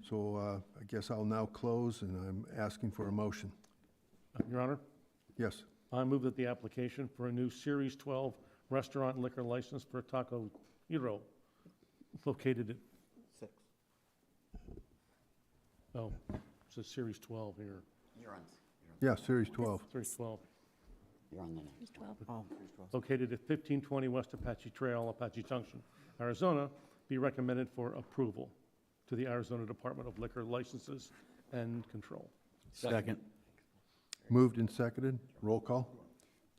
[SPEAKER 1] So I guess I'll now close, and I'm asking for a motion.
[SPEAKER 9] Your Honor,
[SPEAKER 1] Yes,
[SPEAKER 9] I move that the application for a new Series 12 restaurant liquor license for Taco Giro, located at...
[SPEAKER 4] 6.
[SPEAKER 9] Oh, it says Series 12 here.
[SPEAKER 1] yeah, Series 12.
[SPEAKER 9] Series 12.
[SPEAKER 14] There's 12.
[SPEAKER 4] Oh,
[SPEAKER 9] Located at 1520 West Apache Trail, Apache Junction, Arizona, be recommended for approval to the Arizona Department of Liquor Licenses and Control.
[SPEAKER 13] second.
[SPEAKER 1] Moved and seconded. Roll call.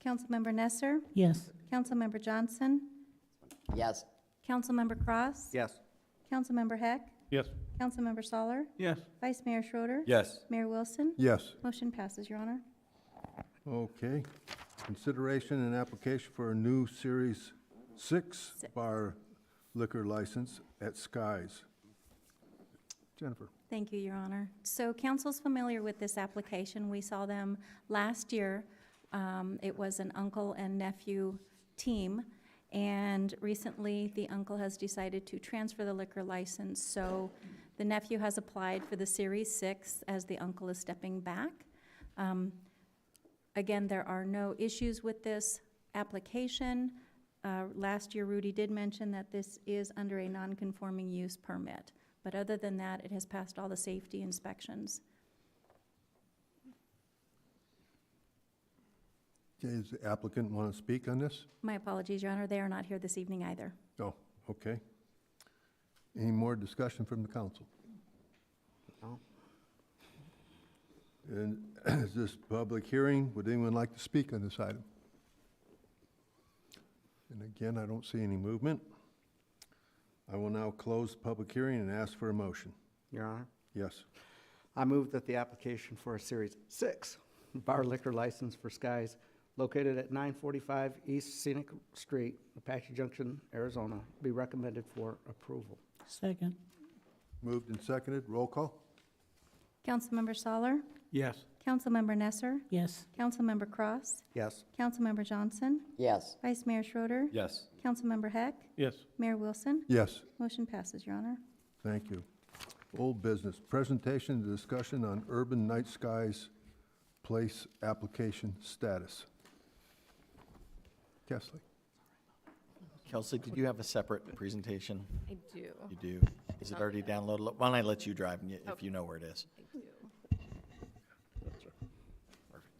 [SPEAKER 14] Councilmember Nesser?
[SPEAKER 3] Yes.
[SPEAKER 14] Councilmember Johnson?
[SPEAKER 12] Yes.
[SPEAKER 14] Councilmember Cross?
[SPEAKER 4] yes.
[SPEAKER 14] Councilmember Heck?
[SPEAKER 9] Yes.
[SPEAKER 14] Councilmember Soller?
[SPEAKER 13] Yes.
[SPEAKER 14] Vice Mayor Schroeder?
[SPEAKER 2] Yes.
[SPEAKER 14] Mayor Wilson?
[SPEAKER 1] Yes.
[SPEAKER 14] Motion passes, Your Honor.
[SPEAKER 1] Okay. Consideration and application for a new Series 6 bar liquor license at Skies. Jennifer?
[SPEAKER 14] Thank you, Your Honor. So council's familiar with this application. We saw them last year. It was an uncle and nephew team, and recently the uncle has decided to transfer the liquor license. So the nephew has applied for the Series 6 as the uncle is stepping back. Again, there are no issues with this application. Last year, Rudy did mention that this is under a non-conforming use permit, but other than that, it has passed all the safety inspections.
[SPEAKER 1] Okay, does the applicant want to speak on this?
[SPEAKER 14] My apologies, Your Honor, they are not here this evening either.
[SPEAKER 1] Oh, okay. Any more discussion from the council?
[SPEAKER 4] No.
[SPEAKER 1] And is this public hearing? Would anyone like to speak on this item? And again, I don't see any movement. I will now close the public hearing and ask for a motion.
[SPEAKER 4] Your Honor,
[SPEAKER 1] Yes.
[SPEAKER 4] I move that the application for a Series 6 bar liquor license for Skies located at 945 East Scenic Street, Apache Junction, Arizona, be recommended for approval.
[SPEAKER 13] Second.
[SPEAKER 1] Moved and seconded. Roll call?
[SPEAKER 14] Councilmember Soller,
[SPEAKER 13] Yes.
[SPEAKER 14] Councilmember Nesser,
[SPEAKER 13] Yes.
[SPEAKER 14] Councilmember Cross,
[SPEAKER 4] Yes.
[SPEAKER 14] Councilmember Johnson,
[SPEAKER 12] Yes.
[SPEAKER 14] Vice Mayor Schroeder,
[SPEAKER 2] Yes.
[SPEAKER 14] Councilmember Heck,
[SPEAKER 9] Yes.
[SPEAKER 14] Mayor Wilson.
[SPEAKER 1] Yes.
[SPEAKER 14] Motion passes, Your Honor.
[SPEAKER 1] Thank you. Old business, presentation and discussion on Urban Night Skies Place application status. Kesley.
[SPEAKER 12] Kelsey, did you have a separate presentation?
[SPEAKER 10] I do.
[SPEAKER 12] You do? Is it already downloaded? Why don't I let you drive and if you know where it is?
[SPEAKER 10] I do.
[SPEAKER 12] Perfect.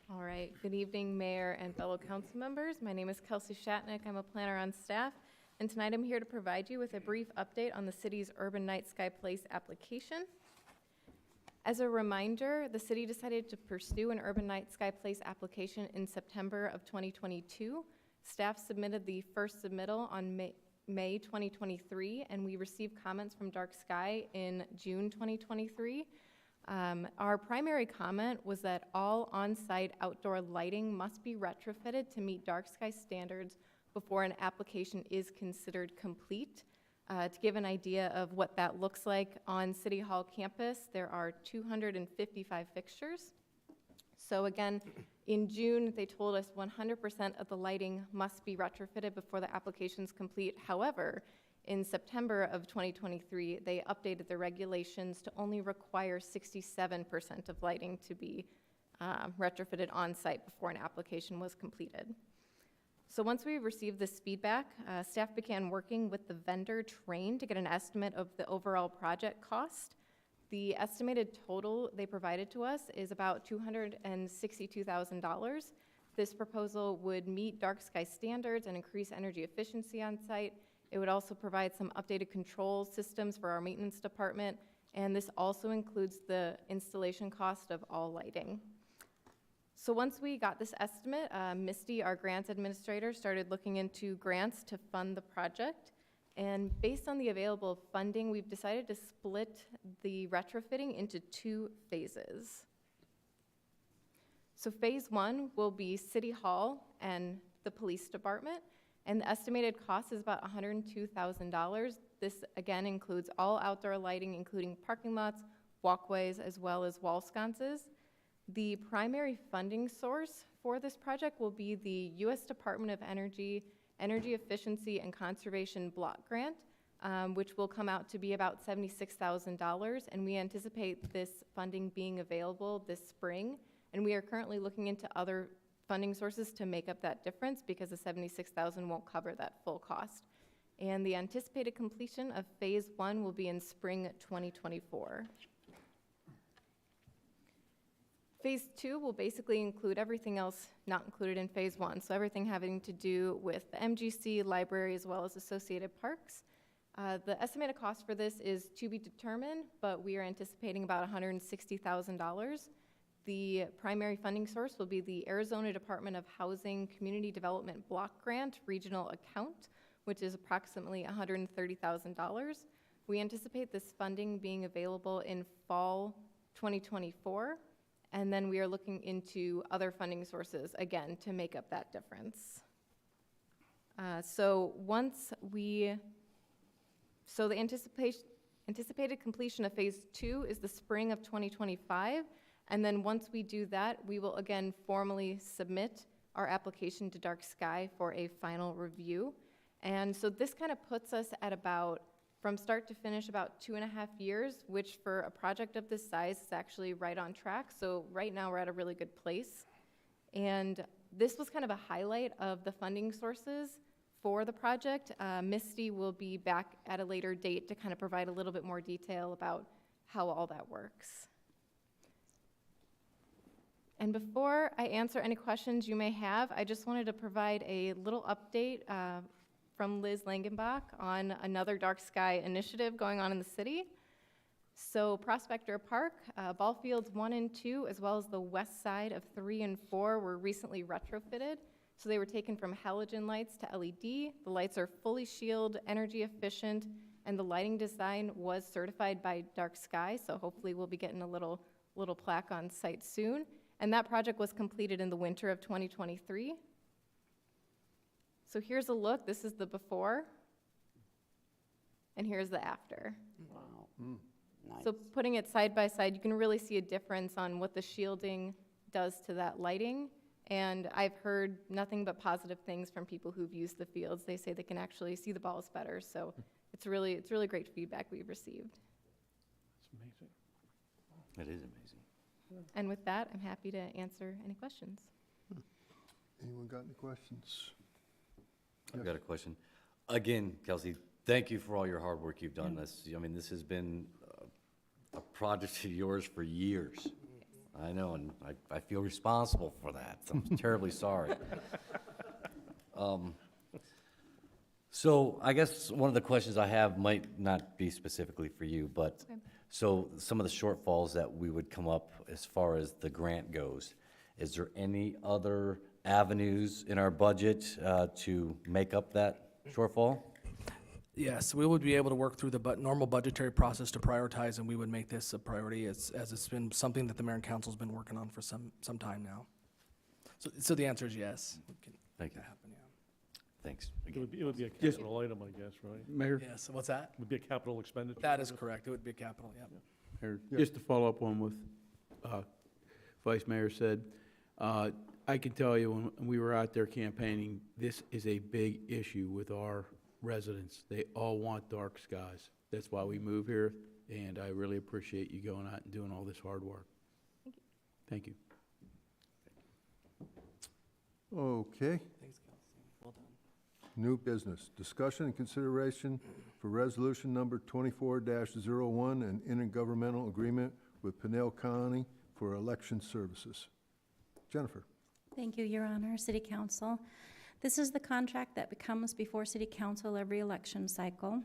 [SPEAKER 15] All right, good evening, Mayor and fellow council members. My name is Kelsey Shatnick. I'm a planner on staff, and tonight I'm here to provide you with a brief update on the city's Urban Night Sky Place application. As a reminder, the city decided to pursue an Urban Night Sky Place application in September of 2022. Staff submitted the first submittal on May 2023, and we received comments from Dark Sky in June 2023. Our primary comment was that all on-site outdoor lighting must be retrofitted to meet Dark Sky standards before an application is considered complete. To give an idea of what that looks like, on City Hall campus, there are 255 fixtures. So again, in June, they told us 100% of the lighting must be retrofitted before the application's complete. However, in September of 2023, they updated the regulations to only require 67% of lighting to be retrofitted on site before an application was completed. So once we received this feedback, staff began working with the vendor Train to get an estimate of the overall project cost. The estimated total they provided to us is about $262,000. This proposal would meet Dark Sky standards and increase energy efficiency on site. It would also provide some updated control systems for our maintenance department, and this also includes the installation cost of all lighting. So once we got this estimate, Misty, our grants administrator, started looking into grants to fund the project. And based on the available funding, we've decided to split the retrofitting into 2 phases. So phase 1 will be City Hall and the police department, and the estimated cost is about $102,000. This again includes all outdoor lighting, including parking lots, walkways, as well as wall sconces. The primary funding source for this project will be the U.S. Department of Energy Efficiency and Conservation Block Grant, which will come out to be about $76,000, and we anticipate this funding being available this spring. And we are currently looking into other funding sources to make up that difference because the $76,000 won't cover that full cost. And the anticipated completion of phase 1 will be in spring 2024. Phase 2 will basically include everything else not included in phase 1, so everything having to do with the MGC, library, as well as associated parks. The estimated cost for this is to be determined, but we are anticipating about $160,000. The primary funding source will be the Arizona Department of Housing Community Development Block Grant Regional Account, which is approximately $130,000. We anticipate this funding being available in fall 2024. And then we are looking into other funding sources, again, to make up that difference. So the anticipated completion of phase 2 is the spring of 2025. And then once we do that, we will again formally submit our application to Dark Sky for a final review. And so this kind of puts us at about, from start to finish, about 2.5 years, which for a project of this size is actually right on track. So right now we're at a really good place. And this was kind of a highlight of the funding sources for the project. Misty will be back at a later date to kind of provide a little bit more detail about how all that works. And before I answer any questions you may have, I just wanted to provide a little update from Liz Langenbach on another dark sky initiative going on in the city. So Prospector Park, ball fields 1 and 2, as well as the west side of 3 and 4 were recently retrofitted. So they were taken from halogen lights to LED. The lights are fully shielded, energy efficient, and the lighting design was certified by Dark Sky, so hopefully we'll be getting a little plaque on site soon. And that project was completed in the winter of 2023. So here's a look. This is the before, and here's the after.
[SPEAKER 13] Wow. Nice.
[SPEAKER 15] So putting it side by side, you can really see a difference on what the shielding does to that lighting. And I've heard nothing but positive things from people who've used the fields. They say they can actually see the balls better. So it's really great feedback we've received.
[SPEAKER 9] It's amazing.
[SPEAKER 2] It is amazing.
[SPEAKER 15] And with that, I'm happy to answer any questions.
[SPEAKER 1] Anyone got any questions?
[SPEAKER 2] I've got a question. Again, Kelsey, thank you for all your hard work you've done. This, I mean, this has been a project of yours for years. I know, and I feel responsible for that. I'm terribly sorry. So I guess one of the questions I have might not be specifically for you, but so some of the shortfalls that we would come up as far as the grant goes, is there any other avenues in our budget to make up that shortfall?
[SPEAKER 6] Yes, we would be able to work through the normal budgetary process to prioritize, and we would make this a priority as it's been something that the mayor and council's been working on for some time now. So the answer is yes. We can
[SPEAKER 2] Thank you.
[SPEAKER 6] make that happen, yeah.
[SPEAKER 2] Thanks.
[SPEAKER 9] It would be a capital item, I guess, right?
[SPEAKER 13] Mayor,
[SPEAKER 6] Yes, what's that?
[SPEAKER 9] Would be a capital expenditure.
[SPEAKER 6] That is correct. It would be a capital, yeah.
[SPEAKER 13] Mayor,
[SPEAKER 1] Yeah.
[SPEAKER 13] just to follow up on what Vice Mayor said, I can tell you when we were out there campaigning, this is a big issue with our residents. They all want dark skies. That's why we move here, and I really appreciate you going out and doing all this hard work. Thank you.
[SPEAKER 1] Okay.
[SPEAKER 6] Thanks, Kelsey. Well done.
[SPEAKER 1] New business, discussion and consideration for resolution number 24-01 and intergovernmental agreement with Pinal County for election services. Jennifer.
[SPEAKER 14] Thank you, Your Honor, City Council. This is the contract that comes before City Council every election cycle.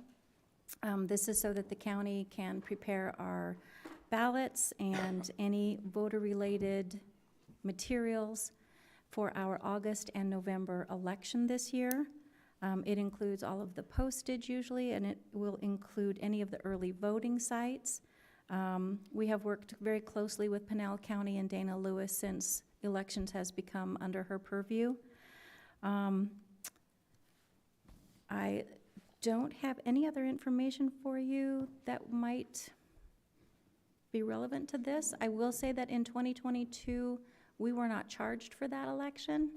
[SPEAKER 14] This is so that the county can prepare our ballots and any voter-related materials for our August and November election this year. It includes all of the postage usually, and it will include any of the early voting sites. We have worked very closely with Pinal County and Dana Lewis since elections has become under her purview. I don't have any other information for you that might be relevant to this. I will say that in 2022, we were not charged for that election.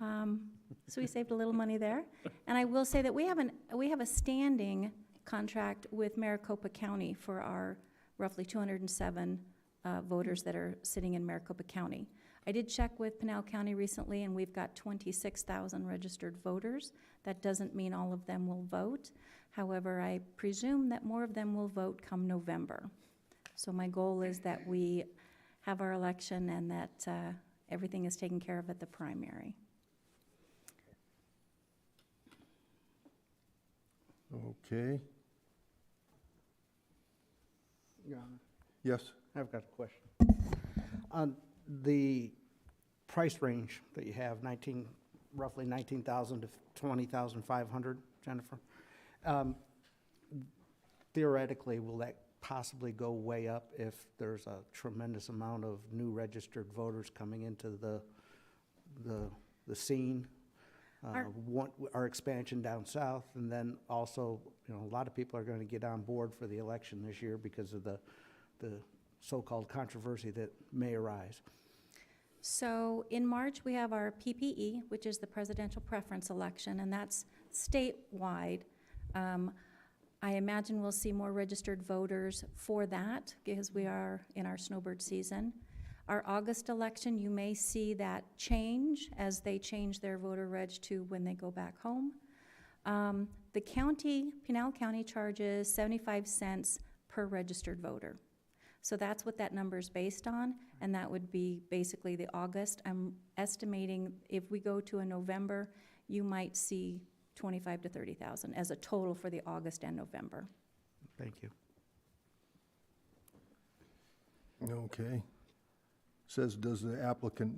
[SPEAKER 14] So we saved a little money there. And I will say that we have a standing contract with Maricopa County for our roughly 207 voters that are sitting in Maricopa County. I did check with Pinal County recently, and we've got 26,000 registered voters. That doesn't mean all of them will vote. However, I presume that more of them will vote come November. So my goal is that we have our election and that everything is taken care of at the primary.
[SPEAKER 1] Okay.
[SPEAKER 4] Your Honor,
[SPEAKER 1] Yes.
[SPEAKER 4] I've got a question. On the price range that you have, roughly 19,000 to 20,500, Jennifer, theoretically, will that possibly go way up if there's a tremendous amount of new registered voters coming into the scene? Our expansion down south, and then also, a lot of people are going to get on board for the election this year because of the so-called controversy that may arise.
[SPEAKER 14] So in March, we have our PPE, which is the presidential preference election, and that's statewide. I imagine we'll see more registered voters for that because we are in our snowbird season. Our August election, you may see that change as they change their voter reg to when they go back home. The county, Pinal County charges 75 cents per registered voter. So that's what that number is based on, and that would be basically the August. I'm estimating if we go to a November, you might see 25 to 30,000 as a total for the August and November.
[SPEAKER 4] Thank you.
[SPEAKER 1] Okay. Says, does the applicant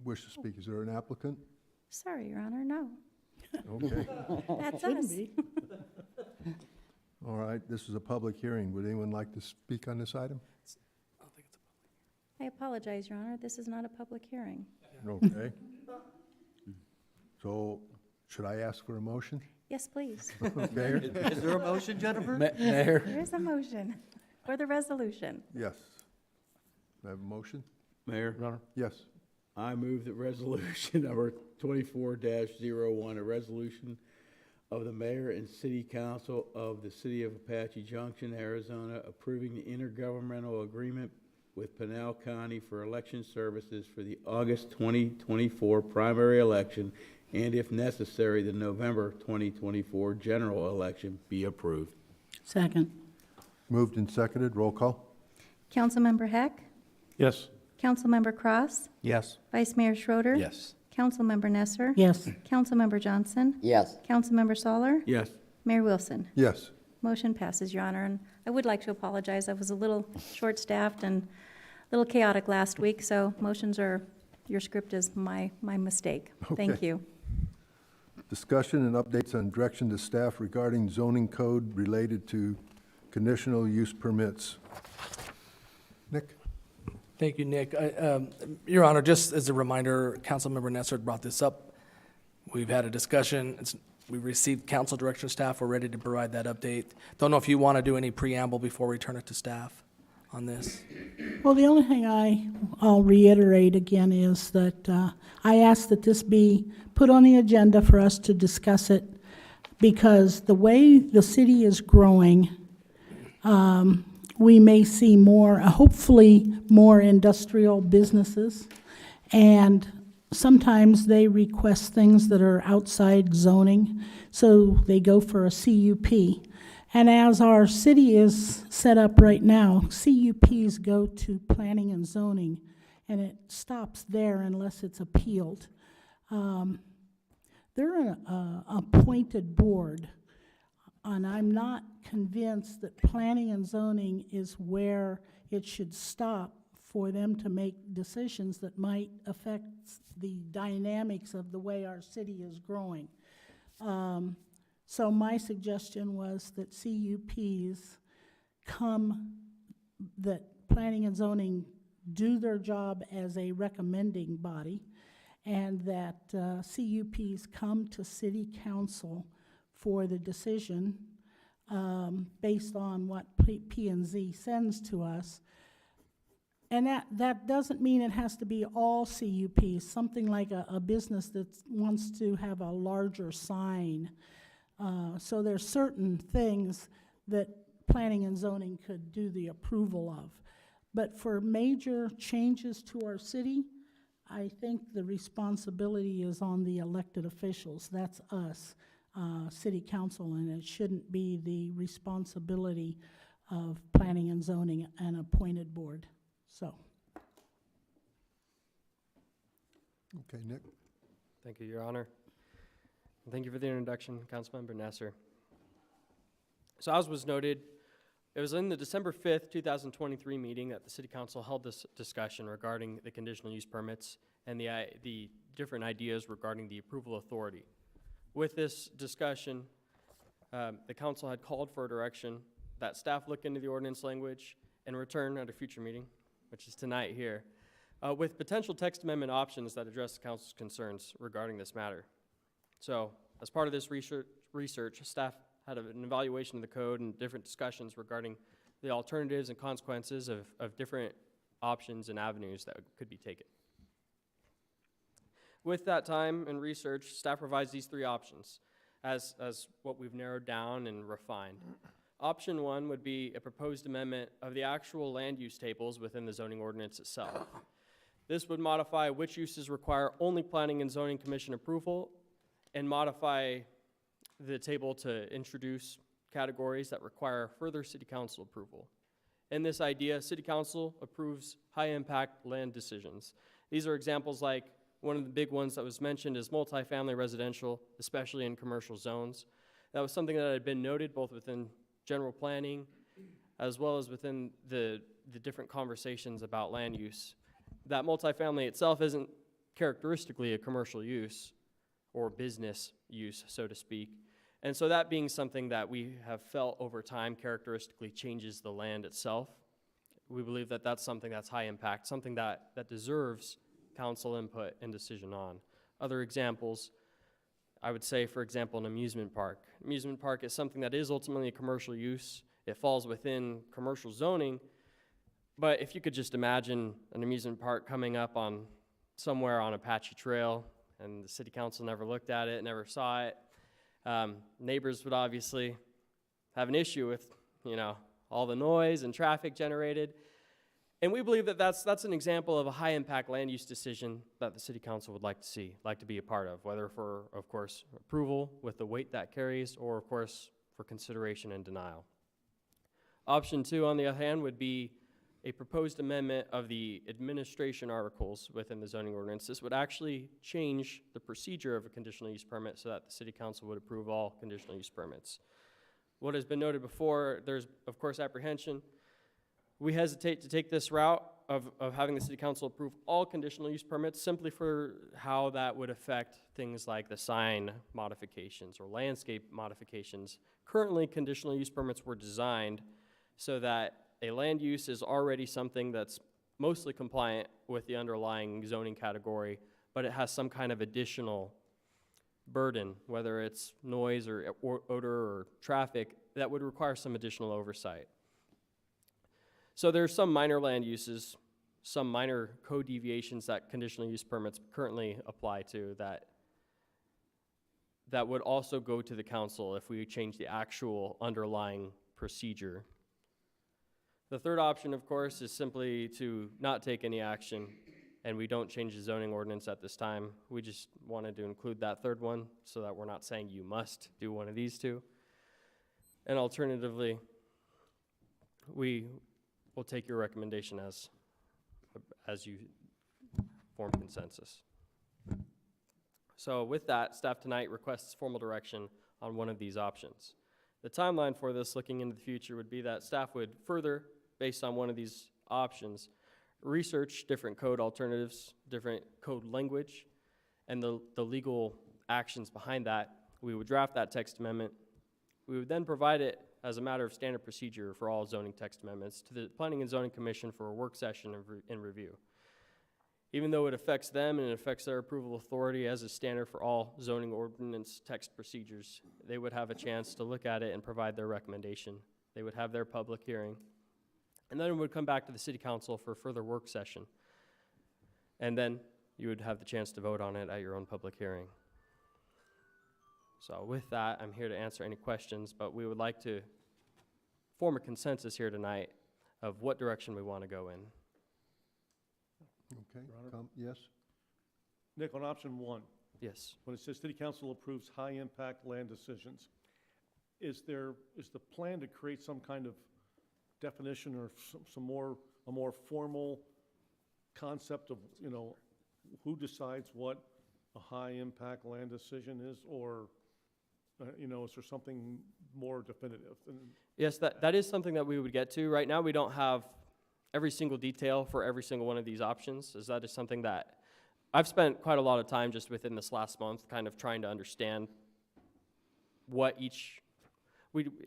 [SPEAKER 1] wish to speak? Is there an applicant?
[SPEAKER 14] Sorry, Your Honor, no.
[SPEAKER 1] Okay.
[SPEAKER 14] That's us.
[SPEAKER 1] All right, this is a public hearing. Would anyone like to speak on this item?
[SPEAKER 14] I apologize, Your Honor, this is not a public hearing.
[SPEAKER 1] Okay. So, should I ask for a motion?
[SPEAKER 14] Yes, please.
[SPEAKER 1] Mayor?
[SPEAKER 2] Is there a motion, Jennifer?
[SPEAKER 13] Mayor,
[SPEAKER 14] There is a motion for the resolution.
[SPEAKER 1] Yes. Do I have a motion?
[SPEAKER 13] Mayor,
[SPEAKER 1] Yes.
[SPEAKER 13] I move that resolution number 24-01, a resolution of the mayor and city council of the city of Apache Junction, Arizona, approving the intergovernmental agreement with Pinal County for election services for the August 2024 primary election, and if necessary, the November 2024 general election be approved.
[SPEAKER 14] Second.
[SPEAKER 1] Moved and seconded. Roll call?
[SPEAKER 14] Councilmember Heck,
[SPEAKER 9] Yes.
[SPEAKER 14] Councilmember Cross,
[SPEAKER 4] Yes.
[SPEAKER 14] Vice Mayor Schroeder.
[SPEAKER 13] Yes.
[SPEAKER 14] Councilmember Nesser.
[SPEAKER 15] Yes.
[SPEAKER 14] Councilmember Johnson.
[SPEAKER 15] Yes.
[SPEAKER 14] Councilmember Solar.
[SPEAKER 13] Yes.
[SPEAKER 14] Mayor Wilson.
[SPEAKER 1] Yes.
[SPEAKER 14] Motion passes, Your Honor, and I would like to apologize. I was a little short-staffed and a little chaotic last week, so your script is my mistake. Thank
[SPEAKER 1] Okay.
[SPEAKER 14] you.
[SPEAKER 1] Discussion and updates on direction to staff regarding zoning code related to conditional use permits. Nick?
[SPEAKER 6] Thank you, Nick. Your Honor, just as a reminder, Councilmember Nesser brought this up. We've had a discussion. We received council direction staff. We're ready to provide that update. Don't know if you want to do any preamble before we turn it to staff on this.
[SPEAKER 3] Well, the only thing I'll reiterate again is that I ask that this be put on the agenda for us to discuss it, because the way the city is growing, we may see more, hopefully more industrial businesses, and sometimes they request things that are outside zoning, so they go for a CUP. And as our city is set up right now, CUPs go to planning and zoning, and it stops there unless it's appealed. They're an appointed board, and I'm not convinced that planning and zoning is where it should stop for them to make decisions that might affect the dynamics of the way our city is growing. So my suggestion was that CUPs that planning and zoning do their job as a recommending body, and that CUPs come to city council for the decision based on what P&Z sends to us. And that doesn't mean it has to be all CUPs, something like a business that wants to have a larger sign. So there's certain things that planning and zoning could do the approval of. But for major changes to our city, I think the responsibility is on the elected officials. That's us, city council, and it shouldn't be the responsibility of planning and zoning and appointed board. So.
[SPEAKER 1] Okay, Nick?
[SPEAKER 16] Thank you, Your Honor. And thank you for the introduction, Councilmember Nesser. So as was noted, it was in the December 5th, 2023 meeting that the City Council held this discussion regarding the conditional use permits and the different ideas regarding the approval authority. With this discussion, the council had called for a direction that staff look into the ordinance language and return at a future meeting, which is tonight here, with potential text amendment options that address the council's concerns regarding this matter. So, as part of this research, staff had an evaluation of the code and different discussions regarding the alternatives and consequences of different options and avenues that could be taken. With that time and research, staff provides these three options as what we've narrowed down and refined. Option one would be a proposed amendment of the actual land use tables within the zoning ordinance itself. This would modify which uses require only Planning and Zoning Commission approval and modify the table to introduce categories that require further City Council approval. In this idea, City Council approves high-impact land decisions. These are examples like one of the big ones that was mentioned is multifamily residential, especially in commercial zones. That was something that had been noted both within general planning as well as within the different conversations about land use. That multifamily itself isn't characteristically a commercial use or business use, so to speak. And so that being something that we have felt over time characteristically changes the land itself, we believe that that's something that's high impact, something that deserves council input and decision on. Other examples, I would say, for example, an amusement park. Amusement park is something that is ultimately a commercial use. It falls within commercial zoning, but if you could just imagine an amusement park coming up on somewhere on Apache Trail and the city council never looked at it, never saw it, neighbors would obviously have an issue with, all the noise and traffic generated. And we believe that that's an example of a high-impact land use decision that the city council would like to see, like to be a part of, whether for, of course, approval with the weight that carries, or, of course, for consideration and denial. Option 2, on the other hand, would be a proposed amendment of the administration articles within the zoning ordinance. This would actually change the procedure of a conditional use permit so that the city council would approve all conditional use permits. What has been noted before, there's, of course, apprehension. We hesitate to take this route of having the city council approve all conditional use permits simply for how that would affect things like the sign modifications or landscape modifications. Currently, conditional use permits were designed so that a land use is already something that's mostly compliant with the underlying zoning category, but it has some kind of additional burden, whether it's noise or odor or traffic, that would require some additional oversight. So there's some minor land uses, some minor code deviations that conditional use permits currently apply to that would also go to the council if we change the actual underlying procedure. The third option, of course, is simply to not take any action, and we don't change the zoning ordinance at this time. We just wanted to include that third one so that we're not saying you must do one of these two. And alternatively, we will take your recommendation as you form consensus. So with that, staff tonight requests formal direction on one of these options. The timeline for this, looking into the future, would be that staff would further, based on one of these options, research different code alternatives, different code language, and the legal actions behind that. We would draft that text amendment. We would then provide it as a matter of standard procedure for all zoning text amendments to the Planning and Zoning Commission for a work session and review. Even though it affects them and it affects their approval authority as a standard for all zoning ordinance text procedures, they would have a chance to look at it and provide their recommendation. They would have their public hearing. And then it would come back to the city council for a further work session. And then you would have the chance to vote on it at your own public hearing. So with that, I'm here to answer any questions, but we would like to form a consensus here tonight of what direction we want to go in.
[SPEAKER 1] Okay,
[SPEAKER 9] Your Honor?
[SPEAKER 1] yes?
[SPEAKER 9] Nick, on option 1,
[SPEAKER 16] Yes.
[SPEAKER 9] when it says city council approves high-impact land decisions, is the plan to create some kind of definition or a more formal concept of, who decides what a high-impact land decision is, or, is there something more definitive?
[SPEAKER 16] Yes, that is something that we would get to. Right now, we don't have every single detail for every single one of these options, as that is something that I've spent quite a lot of time just within this last month kind of trying to understand what each,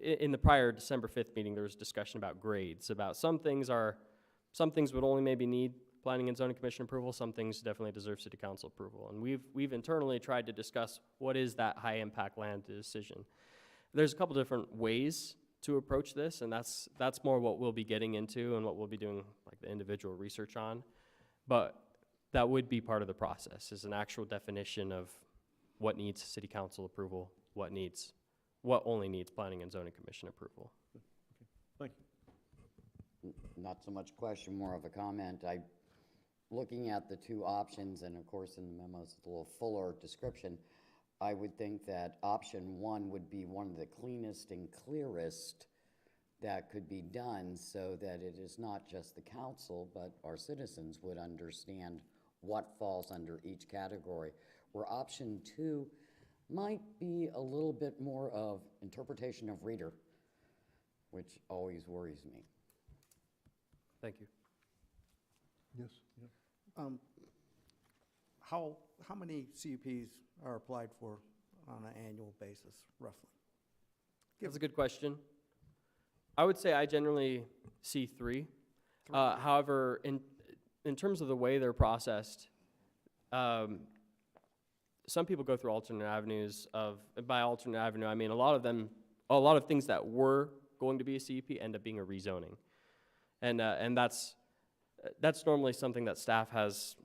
[SPEAKER 16] in the prior December 5th meeting, there was discussion about grades, about some things would only maybe need Planning and Zoning Commission approval, some things definitely deserve City Council approval. And we've internally tried to discuss what is that high impact land decision. There's a couple different ways to approach this, and that's more what we'll be getting into and what we'll be doing like the individual research on. But that would be part of the process, is an actual definition of what needs City Council approval, what only needs Planning and Zoning Commission approval.
[SPEAKER 9] Thank you.
[SPEAKER 17] Not so much question, more of a comment. I looking at the two options, and of course in the memo it's a little fuller description, I would think that option one would be one of the cleanest and clearest that could be done, so that it is not just the council, but our citizens would understand what falls under each category. Where option two might be a little bit more of interpretation of reader, which always worries me.
[SPEAKER 16] Thank you.
[SPEAKER 1] Yes.
[SPEAKER 4] How many CUPs are applied for on an annual basis, roughly?
[SPEAKER 16] That's a good question. I would say I generally see three. However, in terms of the way they're processed, some people go through alternate avenues by alternate avenue, I mean a lot of things that were going to be a CUP end up being a rezoning. And that's normally something that staff has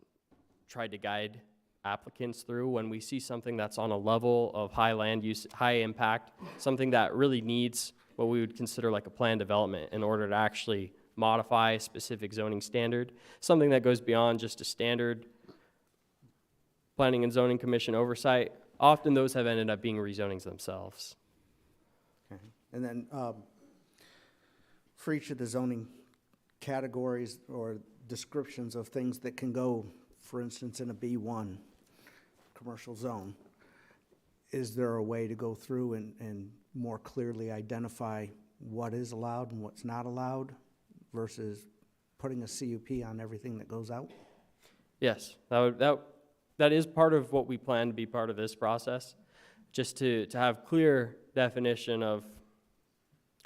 [SPEAKER 16] tried to guide applicants through. When we see something that's on a level of high land use, high impact, something that really needs what we would consider like a planned development in order to actually modify a specific zoning standard, something that goes beyond just a standard Planning and Zoning Commission oversight, often those have ended up being rezonings themselves.
[SPEAKER 4] Okay. And then for each of the zoning categories or descriptions of things that can go, for instance, in a B1 commercial zone, is there a way to go through and more clearly identify what is allowed and what's not allowed versus putting a CUP on everything that goes out?
[SPEAKER 16] Yes, that is part of what we plan to be part of this process, just to have clear definition of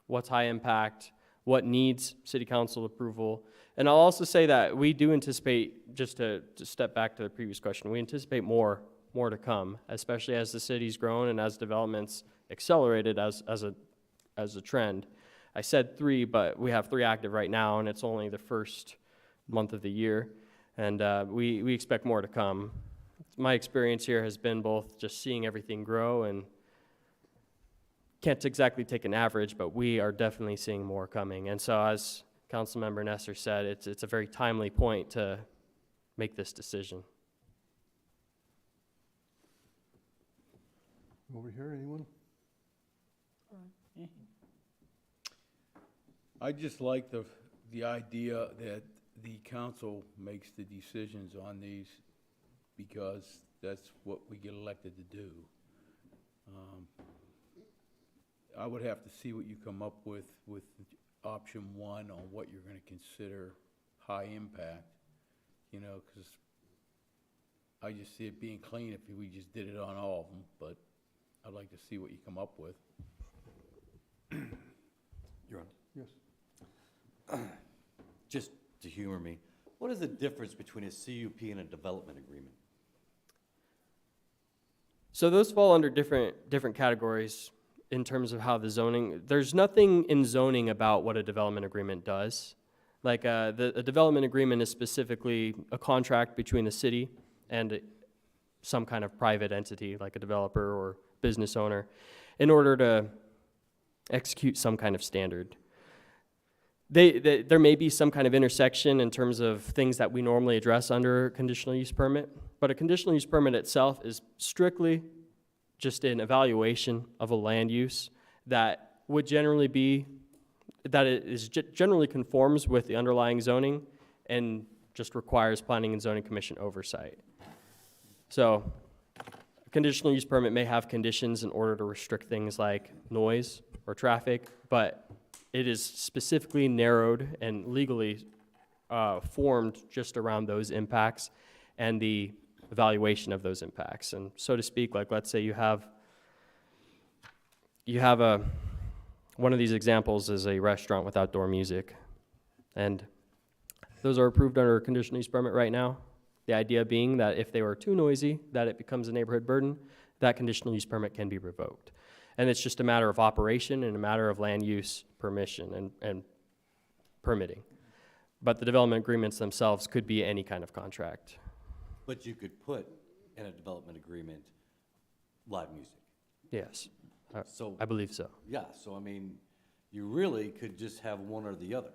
[SPEAKER 16] what's high impact, what needs city council approval. And I'll also say that we do anticipate, just to step back to the previous question, we anticipate more to come, especially as the city's grown and as developments accelerated as a trend. I said 3, but we have 3 active right now, and it's only the first month of the year, and we expect more to come. My experience here has been both just seeing everything grow, and can't exactly take an average, but we are definitely seeing more coming. And so as Councilmember Nesser said, it's a very timely point to make this decision.
[SPEAKER 1] Over here, anyone?
[SPEAKER 13] I just like the idea that the council makes the decisions on these, because that's what we get elected to do. I would have to see what you come up with option 1 on what you're going to consider high impact, because I just see it being clean if we just did it on all of them, but I'd like to see what you come up with.
[SPEAKER 2] You're on.
[SPEAKER 1] Yes.
[SPEAKER 2] Just to humor me, what is the difference between a CUP and a development agreement?
[SPEAKER 16] So those fall under different categories in terms of how the zoning, there's nothing in zoning about what a development agreement does. Like a development agreement is specifically a contract between the city and some kind of private entity, like a developer or business owner, in order to execute some kind of standard. There may be some kind of intersection in terms of things that we normally address under a conditional use permit, but a conditional use permit itself is strictly just an evaluation of a land use that would generally be, that it is generally conforms with the underlying zoning and just requires Planning and Zoning Commission oversight. So a conditional use permit may have conditions in order to restrict things like noise or traffic, but it is specifically narrowed and legally formed just around those impacts and the evaluation of those impacts. And so to speak, like let's say you have one of these examples is a restaurant with outdoor music, and those are approved under a conditional use permit right now. The idea being that if they were too noisy, that it becomes a neighborhood burden, that conditional use permit can be revoked. And it's just a matter of operation and a matter of land use permission and permitting. But the development agreements themselves could be any kind of contract.
[SPEAKER 2] But you could put in a development agreement live music.
[SPEAKER 16] Yes,
[SPEAKER 2] So
[SPEAKER 16] I believe so.
[SPEAKER 2] Yeah, so I mean, you really could just have one or the other.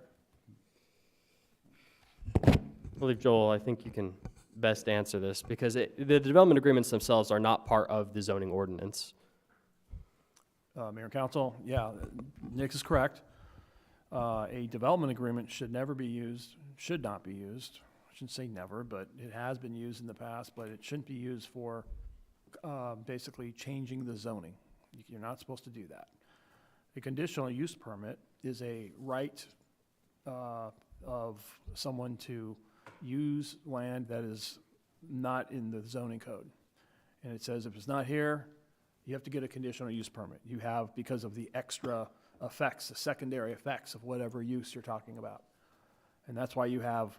[SPEAKER 16] believe, Joel, I think you can best answer this because the development agreements themselves are not part of the zoning ordinance.
[SPEAKER 9] Mayor and Council, yeah, Nick is correct. A development agreement should never be used, should not be used. I shouldn't say never, but it has been used in the past, but it shouldn't be used for basically changing the zoning. You're not supposed to do that. A conditional use permit is a right of someone to use land that is not in the zoning code. And it says if it's not here, you have to get a conditional use permit. You have, because of the extra effects, the secondary effects of whatever use you're talking about. And that's why you have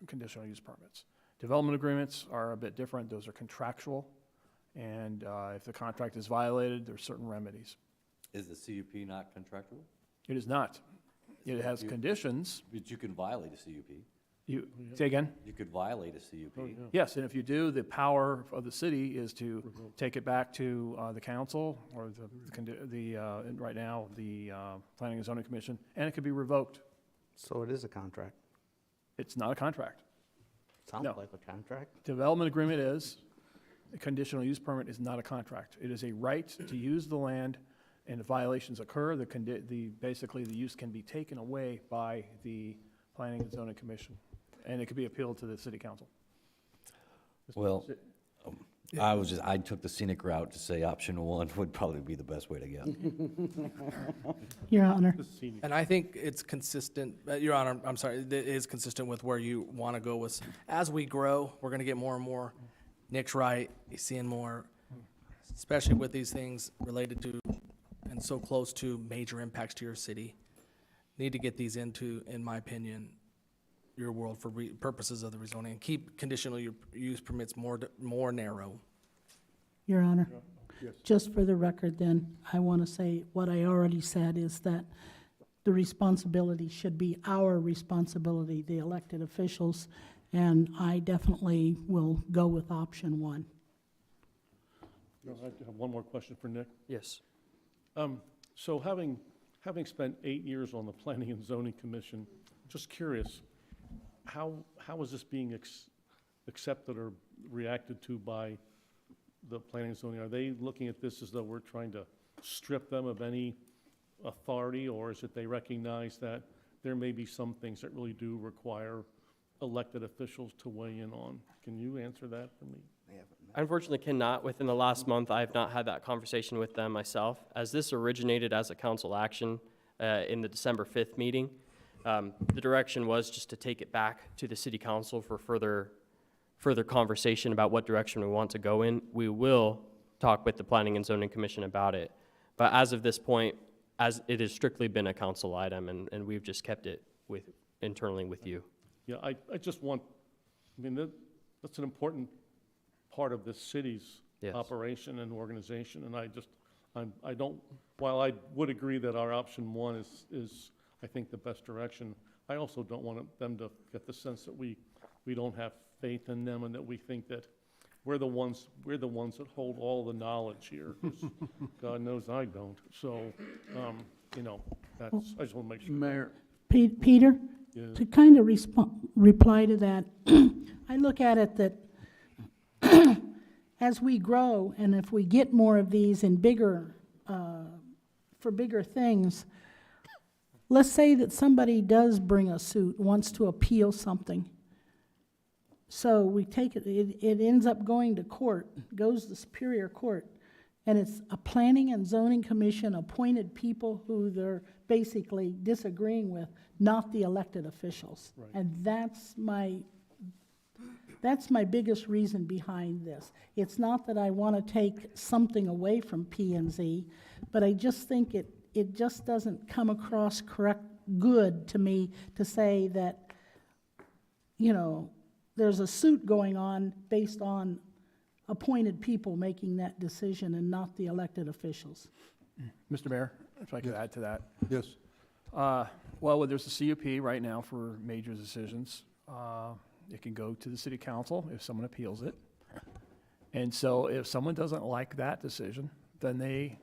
[SPEAKER 9] conditional use permits. Development agreements are a bit different. Those are contractual. And if the contract is violated, there's certain remedies.
[SPEAKER 2] Is the CUP not contractual?
[SPEAKER 9] It is not. It has conditions.
[SPEAKER 2] But you can violate a CUP.
[SPEAKER 9] You, say again?
[SPEAKER 2] You could violate a CUP.
[SPEAKER 9] Yes, and if you do, the power of the city is to take it back to the council or right now, the Planning and Zoning Commission, and it could be revoked.
[SPEAKER 4] So it is a contract.
[SPEAKER 9] It's not a contract.
[SPEAKER 4] Sounds
[SPEAKER 9] No.
[SPEAKER 4] like a contract.
[SPEAKER 9] Development agreement is, a conditional use permit is not a contract. It is a right to use the land, and if violations occur, basically the use can be taken away by the Planning and Zoning Commission, and it could be appealed to the city council.
[SPEAKER 2] Well, I took the scenic route to say option 1 would probably be the best way to go.
[SPEAKER 3] Your Honor.
[SPEAKER 6] And I think it's consistent, Your Honor, I'm sorry, it is consistent with where you want to go with, as we grow, we're going to get more and more. Nick's right, you're seeing more, especially with these things related to and so close to major impacts to your city. Need to get these into, in my opinion, your world for purposes of the rezoning, and keep conditional use permits more narrow.
[SPEAKER 3] Your Honor. Just for the record then, I want to say what I already said is that the responsibility should be our responsibility, the elected officials, and I definitely will go with option 1.
[SPEAKER 9] I have one more question for Nick.
[SPEAKER 16] Yes.
[SPEAKER 9] So having spent 8 years on the Planning and Zoning Commission, just curious, how is this being accepted or reacted to by the Planning and Zoning? Are they looking at this as though we're trying to strip them of any authority, or is it they recognize that there may be some things that really do require elected officials to weigh in on? Can you answer that for me?
[SPEAKER 16] I unfortunately cannot. Within the last month, I have not had that conversation with them myself. As this originated as a council action in the December 5th meeting, the direction was just to take it back to the city council for further conversation about what direction we want to go in. We will talk with the Planning and Zoning Commission about it. But as of this point, as it has strictly been a council item, and we've just kept it internally with you.
[SPEAKER 9] Yeah, I just want, I mean, that's an important part of this city's
[SPEAKER 16] Yes.
[SPEAKER 9] operation and organization, and I don't, while I would agree that our option 1 is I think the best direction, I also don't want them to get the sense that we don't have faith in them and that we think that we're the ones that hold all the knowledge here. 'Cause God knows I don't. So, I just want to make sure.
[SPEAKER 13] Mayor,
[SPEAKER 3] Peter,
[SPEAKER 9] Yeah.
[SPEAKER 3] to kind of reply to that, I look at it that as we grow, and if we get more of these in for bigger things, let's say that somebody does bring a suit, wants to appeal something. So we take it ends up going to court, goes to Superior Court, and it's a Planning and Zoning Commission appointed people who they're basically disagreeing with, not the elected officials.
[SPEAKER 9] Right.
[SPEAKER 3] And that's my biggest reason behind this. It's not that I want to take something away from P&Z, but I just think it just doesn't come across good to me to say that, there's a suit going on based on appointed people making that decision and not the elected officials.
[SPEAKER 9] Mr. Mayor, if I could add to that.
[SPEAKER 1] Yes.
[SPEAKER 9] Well, there's a CUP right now for major decisions. It can go to the city council if someone appeals it. And so if someone doesn't like that decision, then they